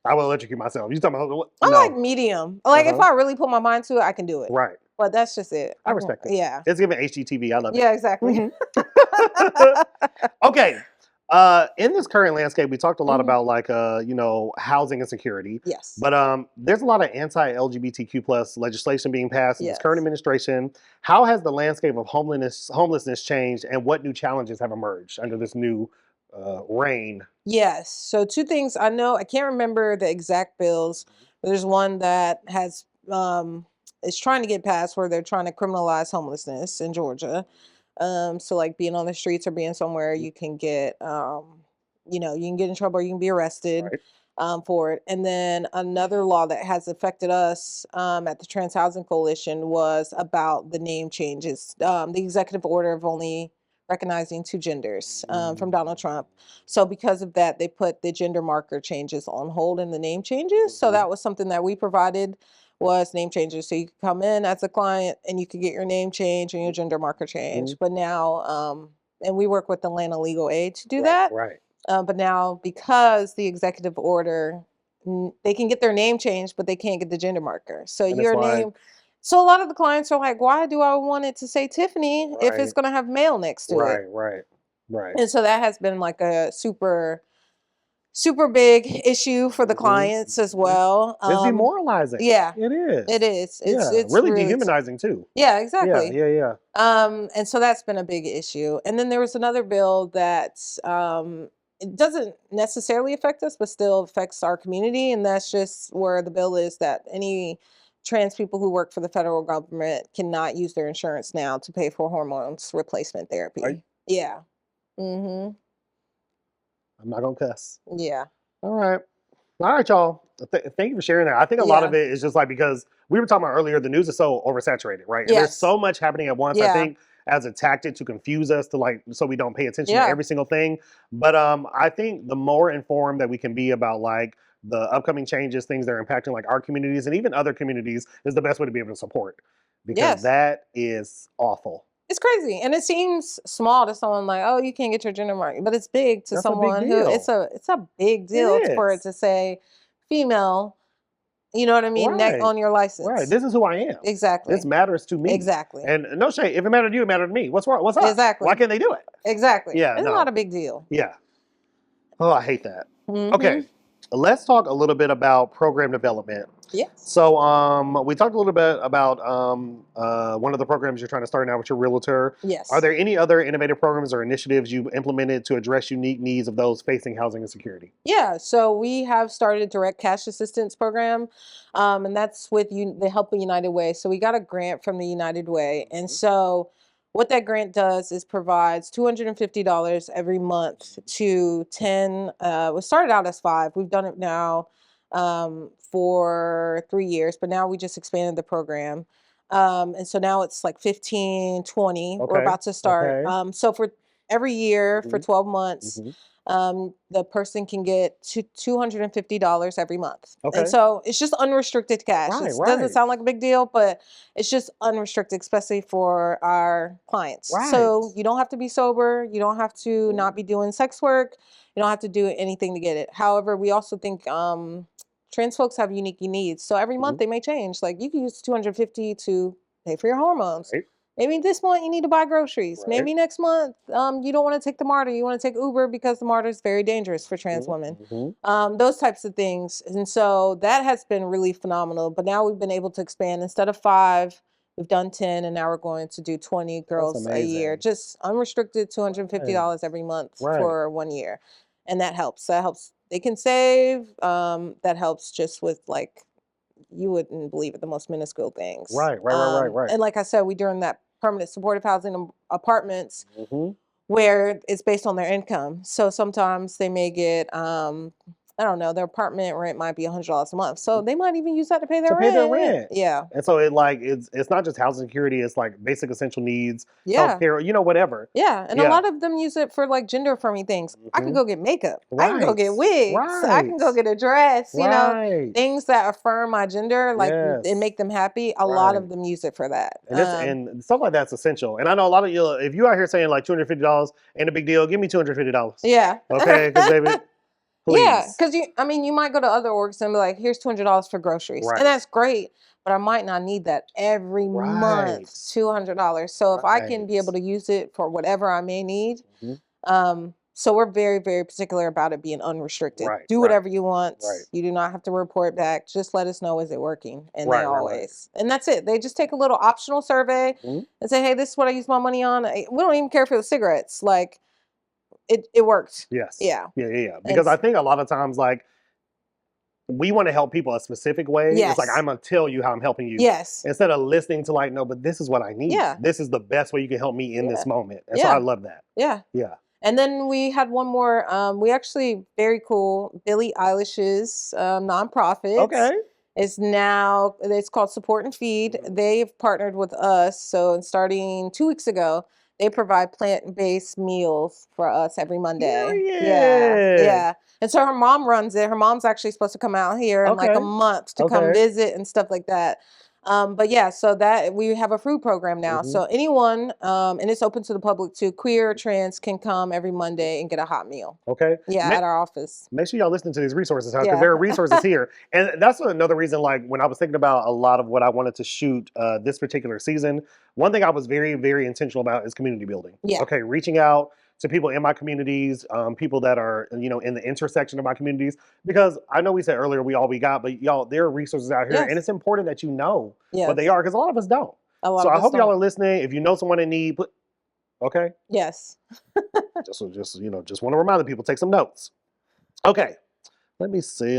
[SPEAKER 1] I will electrocute myself. You talking about what?
[SPEAKER 2] I'm like medium. Like if I really put my mind to it, I can do it.
[SPEAKER 1] Right.
[SPEAKER 2] But that's just it.
[SPEAKER 1] I respect it.
[SPEAKER 2] Yeah.
[SPEAKER 1] It's giving HGTV. I love it.
[SPEAKER 2] Yeah, exactly.
[SPEAKER 1] Okay. In this current landscape, we talked a lot about like you know, housing insecurity.
[SPEAKER 2] Yes.
[SPEAKER 1] But there's a lot of anti-LGBTQ plus legislation being passed in this current administration. How has the landscape of homelessness changed, and what new challenges have emerged under this new reign?
[SPEAKER 2] Yes. So two things. I know I can't remember the exact bills. There's one that has is trying to get passed where they're trying to criminalize homelessness in Georgia. So like being on the streets or being somewhere, you can get, you know, you can get in trouble or you can be arrested for it. And then another law that has affected us at the Trans Housing Coalition was about the name changes, the executive order of only recognizing two genders from Donald Trump. So because of that, they put the gender marker changes on hold and the name changes. So that was something that we provided, was name changes. So you could come in as a client and you could get your name changed and your gender marker changed. But now, and we work with Atlanta Legal Aid to do that.
[SPEAKER 1] Right.
[SPEAKER 2] But now because the executive order, they can get their name changed, but they can't get the gender marker. So
[SPEAKER 1] And
[SPEAKER 2] your name. So a lot of the clients are like, why do I want it to say Tiffany if it's going to have male next to it?
[SPEAKER 1] Right.
[SPEAKER 2] And so that has been like a super big issue for the clients as well.
[SPEAKER 1] It's demoralizing.
[SPEAKER 2] Yeah,
[SPEAKER 1] it is.
[SPEAKER 2] It is. It's
[SPEAKER 1] really dehumanizing too.
[SPEAKER 2] Yeah, exactly.
[SPEAKER 1] Yeah.
[SPEAKER 2] And so that's been a big issue. And then there was another bill that it doesn't necessarily affect us, but still affects our community. And that's just where the bill is that any trans people who work for the federal government cannot use their insurance now to pay for hormones replacement therapy. Yeah. Mm-hmm.
[SPEAKER 1] I'm not gonna cuss.
[SPEAKER 2] Yeah.
[SPEAKER 1] All right, y'all. Thank you for sharing that. I think a lot of it is just like, because we were talking about earlier, the news is so oversaturated, right? And there's so much happening at once. I think as a tactic to confuse us, to like, so we don't pay attention to every single thing. But I think the more informed that we can be about like the upcoming changes, things that are impacting like our communities and even other communities, is the best way to be able to support. Because that is awful.
[SPEAKER 2] It's crazy, and it seems small to someone like, "Oh, you can't get your gender mark," but it's big to someone who it's a big deal for it to say female. You know what I mean? Neck on your license.
[SPEAKER 1] Right. This is who I am.
[SPEAKER 2] Exactly.
[SPEAKER 1] This matters to me.
[SPEAKER 2] Exactly.
[SPEAKER 1] And no shade. If it mattered to you, it mattered to me. What's wrong? What's up?
[SPEAKER 2] Exactly.
[SPEAKER 1] Why can't they do it?
[SPEAKER 2] Exactly.
[SPEAKER 1] Yeah.
[SPEAKER 2] It's not a big deal.
[SPEAKER 1] Yeah. Oh, I hate that. Okay. Let's talk a little bit about program development.
[SPEAKER 2] Yes.
[SPEAKER 1] So we talked a little bit about one of the programs you're trying to start now with your realtor.
[SPEAKER 2] Yes.
[SPEAKER 1] Are there any other innovative programs or initiatives you've implemented to address unique needs of those facing housing insecurity? Yeah.
[SPEAKER 2] So we have started a direct cash assistance program, and that's with the Help of United Way. So we got a grant from the United Way. And so what that grant does is provides $250 every month to 10, we started out as 5. We've done it now for 3 years, but now we just expanded the program. And so now it's like 15, 20. We're about to start. So for every year for 12 months, the person can get $250 every month.
[SPEAKER 1] Okay.
[SPEAKER 2] And so it's just unrestricted cash.
[SPEAKER 1] Right,
[SPEAKER 2] It doesn't
[SPEAKER 1] right.
[SPEAKER 2] sound like a big deal, but it's just unrestricted, especially for our clients.
[SPEAKER 1] Right.
[SPEAKER 2] So you don't have to be sober. You don't have to not be doing sex work. You don't have to do anything to get it. However, we also think trans folks have unique needs. So every month they may change. Like you can use 250 to pay for your hormones.
[SPEAKER 1] Right.
[SPEAKER 2] Maybe this month you need to buy groceries.
[SPEAKER 1] Right.
[SPEAKER 2] Maybe next month you don't want to take the MARTA. You want to take Uber because the MARTA is very dangerous for trans women. Those types of things. And so that has been really phenomenal. But now we've been able to expand. Instead of 5, we've done 10, and now we're going to do 20 girls a year. Just unrestricted $250 every month for 1 year. And that helps. That helps. They can save. That helps just with like, you wouldn't believe it, the most minuscule things.
[SPEAKER 1] Right.
[SPEAKER 2] And like I said, we doing that permanent supportive housing apartments where it's based on their income. So sometimes they may get, I don't know, their apartment rent might be $100 a month. So they might even use that to pay their rent. Yeah.
[SPEAKER 1] And so it's not just housing security, it's like basic essential needs,
[SPEAKER 2] Yeah.
[SPEAKER 1] healthcare, whatever.
[SPEAKER 2] Yeah. And a lot of them use it for like gender affirming things. I can go get makeup. I can go get wigs. I can go get a dress, things that affirm my gender, like and make them happy. A lot of them use it for that.
[SPEAKER 1] And stuff like that's essential. And I know a lot of you, if you out here saying like $250 ain't a big deal, give me $250.
[SPEAKER 2] Yeah.
[SPEAKER 1] Okay, because baby. Please.
[SPEAKER 2] Yeah, because you might go to other orgs and be like, here's $200 for groceries. And that's great, but I might not need that every month, $200. So if I can be able to use it for whatever I may need, so we're very, very particular about it being unrestricted. Do whatever you want. You do not have to report back. Just let us know, is it working? And they always. And that's it. They just take a little optional survey and say, hey, this is what I use my money on. We don't even care if it was cigarettes. Like, it worked.
[SPEAKER 1] Yes.
[SPEAKER 2] Yeah.
[SPEAKER 1] Because I think a lot of times, like, we want to help people a specific way. It's like, I'm going to tell you how I'm helping you. Instead of listening to like, no, but this is what I need. This is the best way you can help me in this moment. And so I love that. Yeah.
[SPEAKER 2] And then we had one more, we actually, very cool, Billie Eilish's nonprofit. It's called Support and Feed. They've partnered with us. So starting 2 weeks ago, they provide plant-based meals for us every Monday. Yeah. And so her mom runs it. Her mom's actually supposed to come out here in like a month to come visit and stuff like that. But yeah, so that we have a food program now. So anyone, and it's open to the public too, queer, trans, can come every Monday and get a hot meal. Yeah, at our office.
[SPEAKER 1] Make sure y'all listen to these resources, because there are resources here. And that's another reason, like when I was thinking about a lot of what I wanted to shoot this particular season, one thing I was very, very intentional about is community building. Okay, reaching out to people in my communities, people that are, in the intersection of my communities, because I know we said earlier we got, but y'all, there are resources out here, and it's important that you know what they are, because a lot of us don't. So I hope y'all are listening. If you know someone in need, okay?
[SPEAKER 2] Yes.
[SPEAKER 1] just want to remind the people, take some notes. Okay, let me see.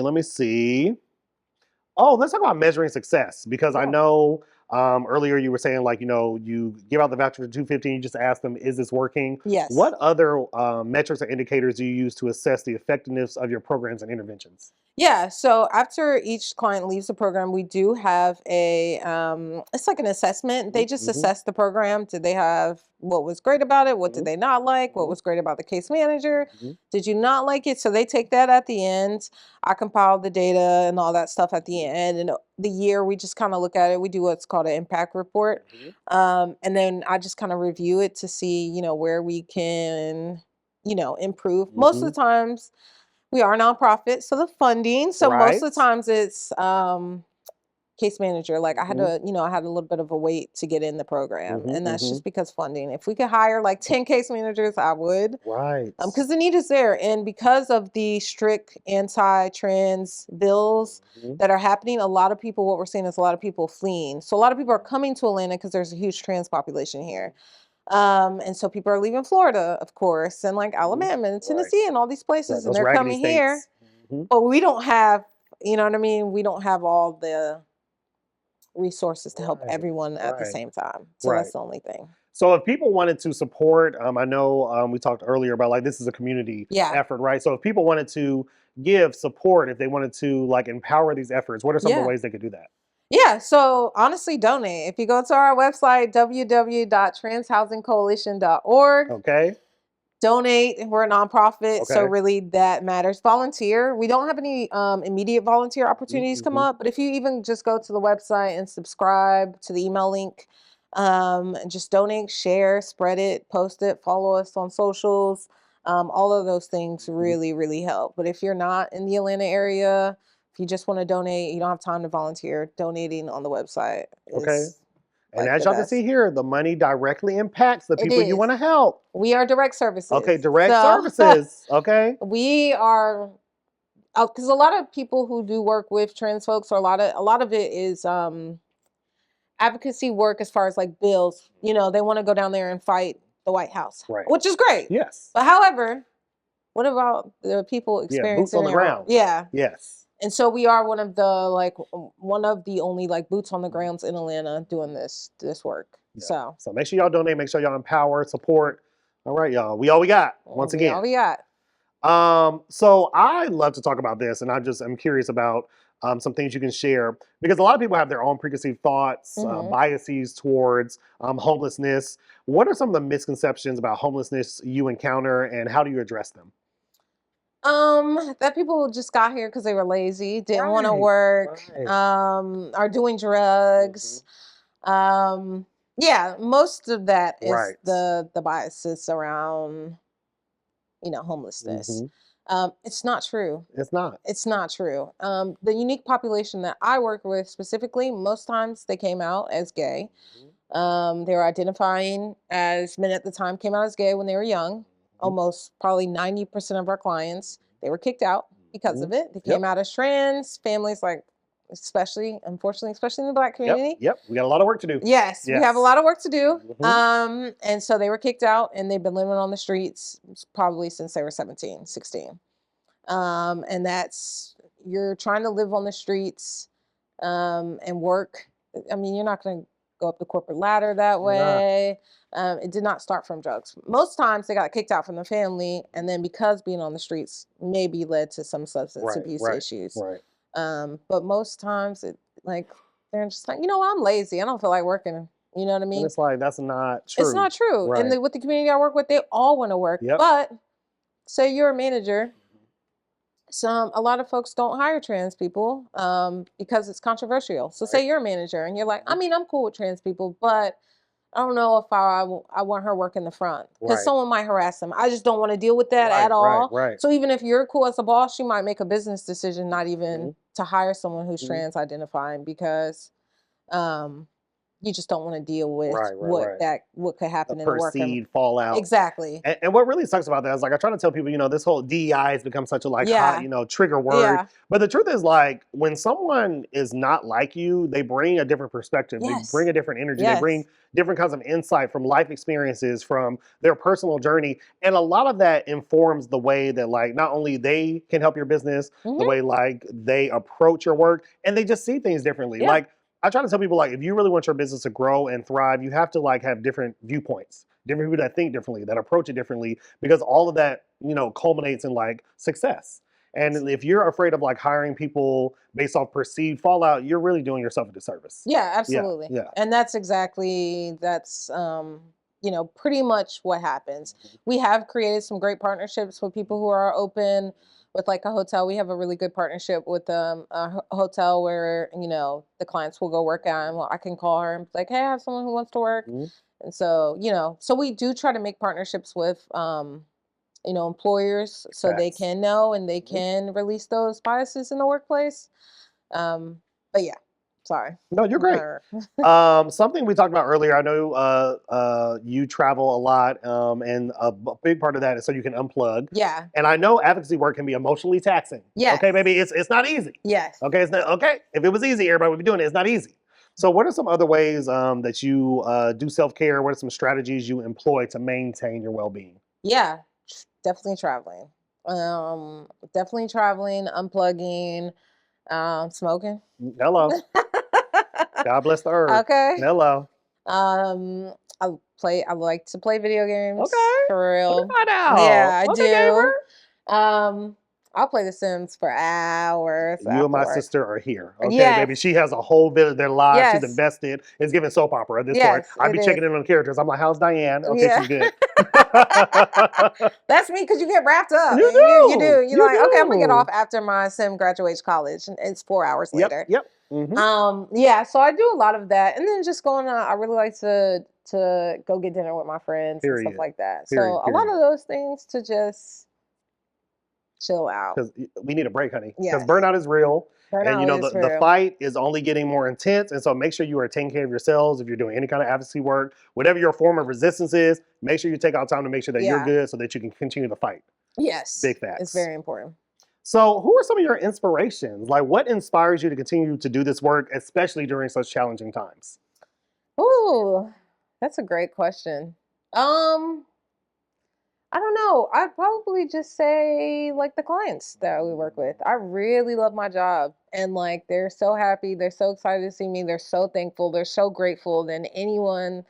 [SPEAKER 1] Oh, let's talk about measuring success, because I know earlier you were saying, like, you give out the voucher for $250, you just ask them, is this working?
[SPEAKER 2] Yes.
[SPEAKER 1] What other metrics or indicators do you use to assess the effectiveness of your programs and interventions?
[SPEAKER 2] Yeah, so after each client leaves the program, we do have it's like an assessment. They just assess the program. Did they have what was great about it? What did they not like? What was great about the case manager? Did you not like it? So they take that at the end. I compile the data and all that stuff at the end. And the year, we just kind of look at it. We do what's called an impact report. And then I just kind of review it to see, where we can, improve. Most of the times, we are a nonprofit, so the funding. So most of the times it's case manager. Like I had to, I had a little bit of a wait to get in the program, and that's just because funding. If we could hire like 10 case managers, I would. Because the need is there, and because of the strict anti-trans bills that are happening, what we're seeing is a lot of people fleeing. So a lot of people are coming to Atlanta because there's a huge trans population here. And so people are leaving Florida, of course, and like Alabama and Tennessee and all these places, and they're coming here. But we don't have, you know what I mean? We don't have all the resources to help everyone at the same time. So that's the only thing.
[SPEAKER 1] So if people wanted to support, I know we talked earlier about like this is a community effort, right? So if people wanted to give support, if they wanted to like empower these efforts, what are some of the ways they could do that?
[SPEAKER 2] Yeah, so honestly, donate. If you go to our website, www.transhousingcoalition.org. Donate. We're a nonprofit, so
[SPEAKER 1] Okay.
[SPEAKER 2] really that matters. Volunteer. We don't have any immediate volunteer opportunities come up, but if you even just go to the website and subscribe to the email link, and just donate, share, spread it, post it, follow us on socials. All of those things really, really help. But if you're not in the Atlanta area, if you just want to donate, you don't have time to volunteer, donating on the website is
[SPEAKER 1] And
[SPEAKER 2] like
[SPEAKER 1] as
[SPEAKER 2] the
[SPEAKER 1] y'all can
[SPEAKER 2] best.
[SPEAKER 1] see here, the money directly impacts the
[SPEAKER 2] It
[SPEAKER 1] people you
[SPEAKER 2] is.
[SPEAKER 1] want to help.
[SPEAKER 2] We are direct services.
[SPEAKER 1] Okay, direct
[SPEAKER 2] So
[SPEAKER 1] services. Okay.
[SPEAKER 2] we are, because a lot of people who do work with trans folks, or a lot of it is advocacy work as far as like bills. You know, they want to go down there and fight the White House,
[SPEAKER 1] Right.
[SPEAKER 2] which is great.
[SPEAKER 1] Yes.
[SPEAKER 2] But however, what about the people
[SPEAKER 1] Yeah,
[SPEAKER 2] experiencing
[SPEAKER 1] boots on the ground.
[SPEAKER 2] Yeah.
[SPEAKER 1] Yes.
[SPEAKER 2] And so we are one of the only like boots on the grounds in Atlanta doing this work.
[SPEAKER 1] Yeah. So make sure y'all donate. Make sure y'all empower, support. All right, y'all. We all we got. Once again.
[SPEAKER 2] All we got.
[SPEAKER 1] So I love to talk about this, and I'm curious about some things you can share, because a lot of people have their own preconceived thoughts, biases towards homelessness. What are some of the misconceptions about homelessness you encounter, and how do you address them?
[SPEAKER 2] That people just got here because they were lazy, didn't want to work, are doing drugs. Yeah, most of that is the biases around, homelessness. It's not true.
[SPEAKER 1] It's not.
[SPEAKER 2] It's not true. The unique population that I work with specifically, most times they came out as gay. They were identifying as men at the time, came out as gay when they were young. Almost probably 90% of our clients, they were kicked out because of it. They came out as trans. Families, like, unfortunately, especially in the Black community.
[SPEAKER 1] Yep. We got a lot of work to do.
[SPEAKER 2] Yes, we have a lot of work to do. And so they were kicked out, and they've been living on the streets probably since they were 17, 16. And that's, you're trying to live on the streets and work. I mean, you're not going to go up the corporate ladder that way. It did not start from drugs. Most times they got kicked out from the family, and then because being on the streets maybe led to some substance abuse issues. But most times they're just like, I'm lazy. I don't feel like working. You know what I mean?
[SPEAKER 1] And it's like, that's not true.
[SPEAKER 2] It's not true. And with the community I work with, they all want to work. But say you're a manager. A lot of folks don't hire trans people because it's controversial. So say you're a manager and you're like, I mean, I'm cool with trans people, but I don't know if I want her work in the front because someone might harass them. I just don't want to deal with that at all. So even if you're cool as a boss, you might make a business decision not even to hire someone who's trans identifying because you just don't want to deal with what could happen in the work.
[SPEAKER 1] Perceived fallout.
[SPEAKER 2] Exactly.
[SPEAKER 1] And what really sucks about that is, like, I try to tell people, this whole DEI has become such a hot, trigger word. But the truth is, like, when someone is not like you, they bring a different perspective. They bring a different energy. They bring different kinds of insight from life experiences, from their personal journey. And a lot of that informs the way that, like, not only they can help your business, the way, like, they approach your work, and they just see things differently. Like, I try to tell people, like, if you really want your business to grow and thrive, you have to, like, have different viewpoints, different people that think differently, that approach it differently, because all of that, culminates in, like, success. And if you're afraid of, like, hiring people based off perceived fallout, you're really doing yourself a disservice.
[SPEAKER 2] Yeah, absolutely. Yeah. And that's pretty much what happens. We have created some great partnerships with people who are open. With like a hotel, we have a really good partnership with a hotel where, the clients will go work out, and I can call her and be like, hey, I have someone who wants to work. And so, so we do try to make partnerships with, employers so they can know and they can release those biases in the workplace. But yeah. Sorry.
[SPEAKER 1] No, you're great. Something we talked about earlier, I know you travel a lot, and a big part of that is so you can unplug.
[SPEAKER 2] Yeah.
[SPEAKER 1] And I know advocacy work can be emotionally taxing.
[SPEAKER 2] Yeah.
[SPEAKER 1] Okay, baby, it's not easy.
[SPEAKER 2] Yes.
[SPEAKER 1] Okay, it's not okay. If it was easy, everybody would be doing it. It's not easy. So what are some other ways that you do self-care? What are some strategies you employ to maintain your well-being?
[SPEAKER 2] Yeah, definitely traveling. Unplugging, smoking.
[SPEAKER 1] Hello. God bless the earth.
[SPEAKER 2] Okay.
[SPEAKER 1] Hello.
[SPEAKER 2] I like to play video games.
[SPEAKER 1] Okay.
[SPEAKER 2] For real.
[SPEAKER 1] Find out.
[SPEAKER 2] Yeah, I do.
[SPEAKER 1] Gamer.
[SPEAKER 2] I'll play The Sims for hours.
[SPEAKER 1] You and my
[SPEAKER 2] afterwards.
[SPEAKER 1] sister are here. Okay,
[SPEAKER 2] Yes.
[SPEAKER 1] baby. She has a whole bit of their lives. She's
[SPEAKER 2] Yes.
[SPEAKER 1] invested. It's giving soap opera at this point.
[SPEAKER 2] Yes,
[SPEAKER 1] I
[SPEAKER 2] it
[SPEAKER 1] be
[SPEAKER 2] is.
[SPEAKER 1] checking in on the characters. I'm like, how's Diane? Okay,
[SPEAKER 2] Yeah.
[SPEAKER 1] she's good.
[SPEAKER 2] That's me because you get wrapped up.
[SPEAKER 1] You
[SPEAKER 2] and You
[SPEAKER 1] do.
[SPEAKER 2] do. You're like, okay, I'm gonna get
[SPEAKER 1] do.
[SPEAKER 2] off after my sim graduates college, and it's 4 hours later.
[SPEAKER 1] Yep.
[SPEAKER 2] Yeah. So I do a lot of that, and then just going. I really like to go get dinner with my friends and stuff like that. So a lot of those things to just chill out.
[SPEAKER 1] Because we need a break, honey.
[SPEAKER 2] Yes.
[SPEAKER 1] Because burnout is real.
[SPEAKER 2] Burnout
[SPEAKER 1] And you know,
[SPEAKER 2] is
[SPEAKER 1] the fight is only getting more intense. And so make sure you are taking care of yourselves. If you're doing any kind of advocacy work, whatever your form of resistance is, make sure you take out time to make sure that you're good so that you can continue to fight.
[SPEAKER 2] Yes.
[SPEAKER 1] Big facts.
[SPEAKER 2] It's very important.
[SPEAKER 1] So who are some of your inspirations? Like what inspires you to continue to do this work, especially during such challenging times?
[SPEAKER 2] Ooh, that's a great question. I don't know. I'd probably just say like the clients that we work with. I really love my job and like they're so happy, they're so excited to see me, they're so thankful, they're so grateful than anyone.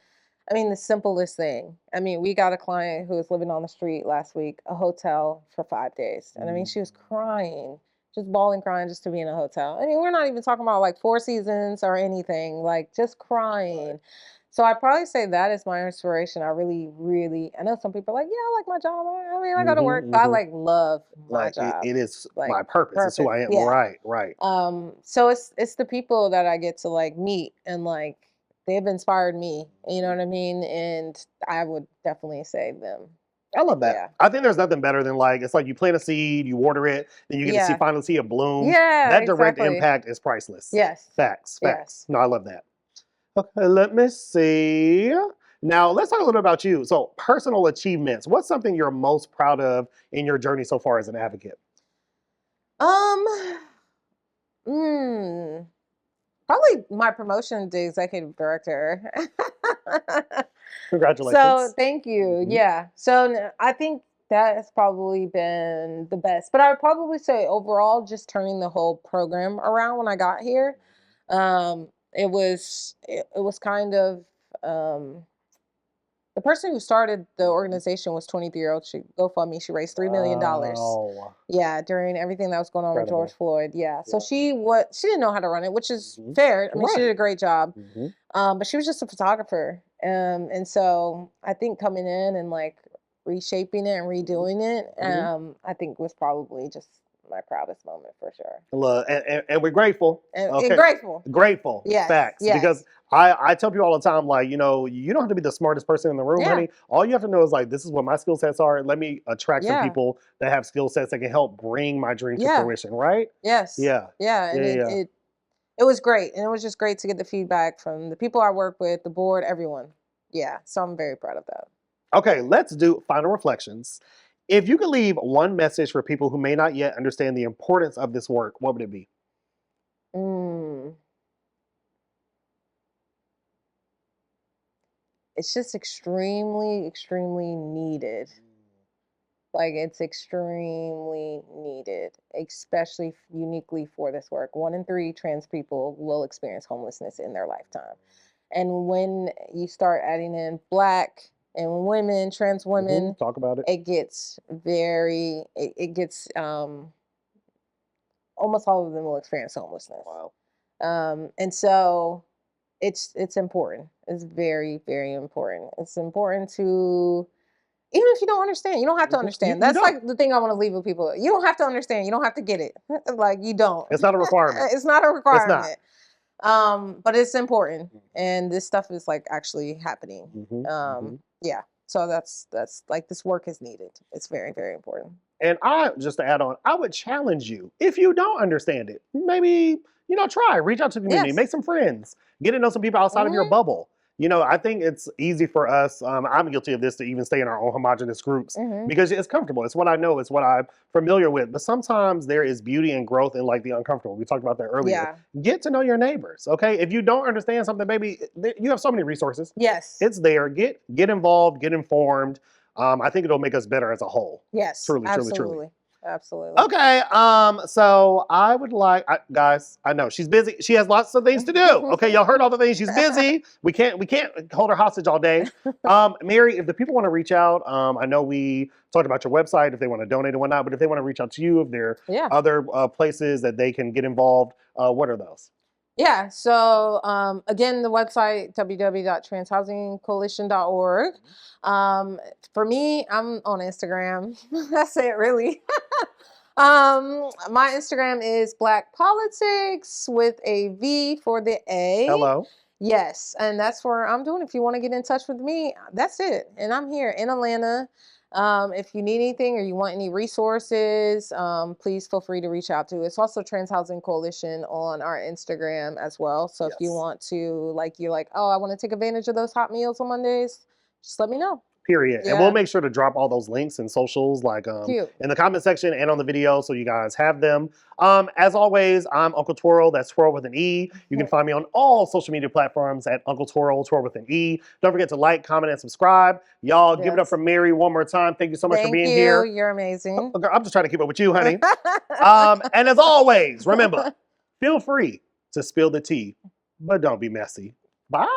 [SPEAKER 2] I mean, the simplest thing. I mean, we got a client who was living on the street last week, a hotel for 5 days. And I mean, she was crying, just bawling, crying just to be in a hotel. I mean, we're not even talking about like Four Seasons or anything, like just crying. So I'd probably say that is my inspiration. I really, really, I know some people are like, yeah, I like my job. I mean, I go to work, but I like love my job.
[SPEAKER 1] It is
[SPEAKER 2] like,
[SPEAKER 1] my purpose. It's who I am.
[SPEAKER 2] Yeah.
[SPEAKER 1] Right.
[SPEAKER 2] So it's the people that I get to like meet and like they've inspired me. You know what I mean? And I would definitely say them.
[SPEAKER 1] I love that.
[SPEAKER 2] Yeah.
[SPEAKER 1] I think there's nothing better than like, it's like you plant a seed, you water it, then you get to finally see it bloom.
[SPEAKER 2] Yeah.
[SPEAKER 1] That direct impact is priceless.
[SPEAKER 2] Yes.
[SPEAKER 1] Facts. No, I love that. Okay, let me see. Now, let's talk a little bit about you. So, personal achievements. What's something you're most proud of in your journey so far as an advocate?
[SPEAKER 2] Probably my promotion to executive director.
[SPEAKER 1] Congratulations.
[SPEAKER 2] So, thank you. Yeah. So, I think that has probably been the best. But I would probably say overall, just turning the whole program around when I got here. It was kind of the person who started the organization was 23-year-old. She GoFundMe. She raised $3 million.
[SPEAKER 1] Oh.
[SPEAKER 2] Yeah, during everything that was going on with George Floyd. Yeah. So she didn't know how to run it, which is fair. I mean, she did a great job. But she was just a photographer. And so I think coming in and like reshaping it and redoing it, I think was probably just my proudest moment for sure.
[SPEAKER 1] Look, and we're grateful.
[SPEAKER 2] And grateful.
[SPEAKER 1] Grateful.
[SPEAKER 2] Yes.
[SPEAKER 1] Facts.
[SPEAKER 2] Yes.
[SPEAKER 1] Because I tell people all the time, like, you know, you don't have to be the smartest person in the room, honey. All you have to know is like, this is what my skill sets are. Let me attract some people that have skill sets that can help bring my dream to fruition, right?
[SPEAKER 2] Yes.
[SPEAKER 1] Yeah.
[SPEAKER 2] And it was great. And it was just great to get the feedback from the people I work with, the board, everyone. Yeah. So I'm very proud of that. Okay,
[SPEAKER 1] let's do final reflections. If you could leave one message for people who may not yet understand the importance of this work, what would it be?
[SPEAKER 2] It's just extremely, extremely needed. Like it's extremely needed, especially uniquely for this work. 1 in 3 trans people will experience homelessness in their lifetime. And when you start adding in Black and women, trans women,
[SPEAKER 1] talk about it.
[SPEAKER 2] It gets almost all of them will experience homelessness.
[SPEAKER 1] Wow.
[SPEAKER 2] And so it's important. It's very, very important. It's important to, even if you don't understand, you don't have to understand. That's like the thing I want to leave with people. You don't have to understand. You don't have to get it. Like you don't.
[SPEAKER 1] It's not a requirement.
[SPEAKER 2] It's not a requirement.
[SPEAKER 1] It's not.
[SPEAKER 2] But it's important. And this stuff is like actually happening. Yeah. So that's like this work is needed. It's very, very important.
[SPEAKER 1] And just to add on, I would challenge you, if you don't understand it, maybe, try, reach out to the community, make some friends, get to know some people outside of your bubble. I think it's easy for us, I'm guilty of this, to even stay in our own homogenous groups because it's comfortable. It's what I know. It's what I'm familiar with. But sometimes there is beauty and growth in like the uncomfortable. We talked about that earlier. Yeah. Get to know your neighbors, okay? If you don't understand something, baby, you have so many resources.
[SPEAKER 2] Yes.
[SPEAKER 1] It's there. Get involved, get informed. I think it'll make us better as a whole.
[SPEAKER 2] Yes,
[SPEAKER 1] truly.
[SPEAKER 2] Absolutely. Absolutely.
[SPEAKER 1] Okay, so I would like, guys, I know she's busy. She has lots of things to do. Okay, y'all heard all the things. She's busy. We can't hold her hostage all day. Mary, if the people want to reach out, I know we talked about your website, if they want to donate and whatnot, but if they want to reach out to you, if there are other places that they can get involved, what are those?
[SPEAKER 2] Yeah, so again, the website, www.transhousingcoalition.org. For me, I'm on Instagram. That's it, really. My Instagram is Black Politics with a V for the A.
[SPEAKER 1] Hello.
[SPEAKER 2] Yes, and that's where I'm doing. If you want to get in touch with me, that's it. And I'm here in Atlanta. If you need anything or you want any resources, please feel free to reach out to. It's also Trans Housing Coalition on our Instagram as well. So if you want to, you're like, oh, I want to take advantage of those hot meals on Mondays, just let me know.
[SPEAKER 1] Period. Yeah. And we'll make sure to drop all those links and socials in the comment section and on the video so you guys have them. As always, I'm Uncle Twirl. That's Twirl with an E. You can find me on all social media platforms at Uncle Twirl, Twirl with an E. Don't forget to like, comment, and subscribe. Y'all give it up for Mary one more time. Thank you so much for being here.
[SPEAKER 2] You're amazing.
[SPEAKER 1] Oh, girl, I'm just trying to keep up with you, honey. And as always, remember, feel free to spill the tea, but don't be messy. Bye.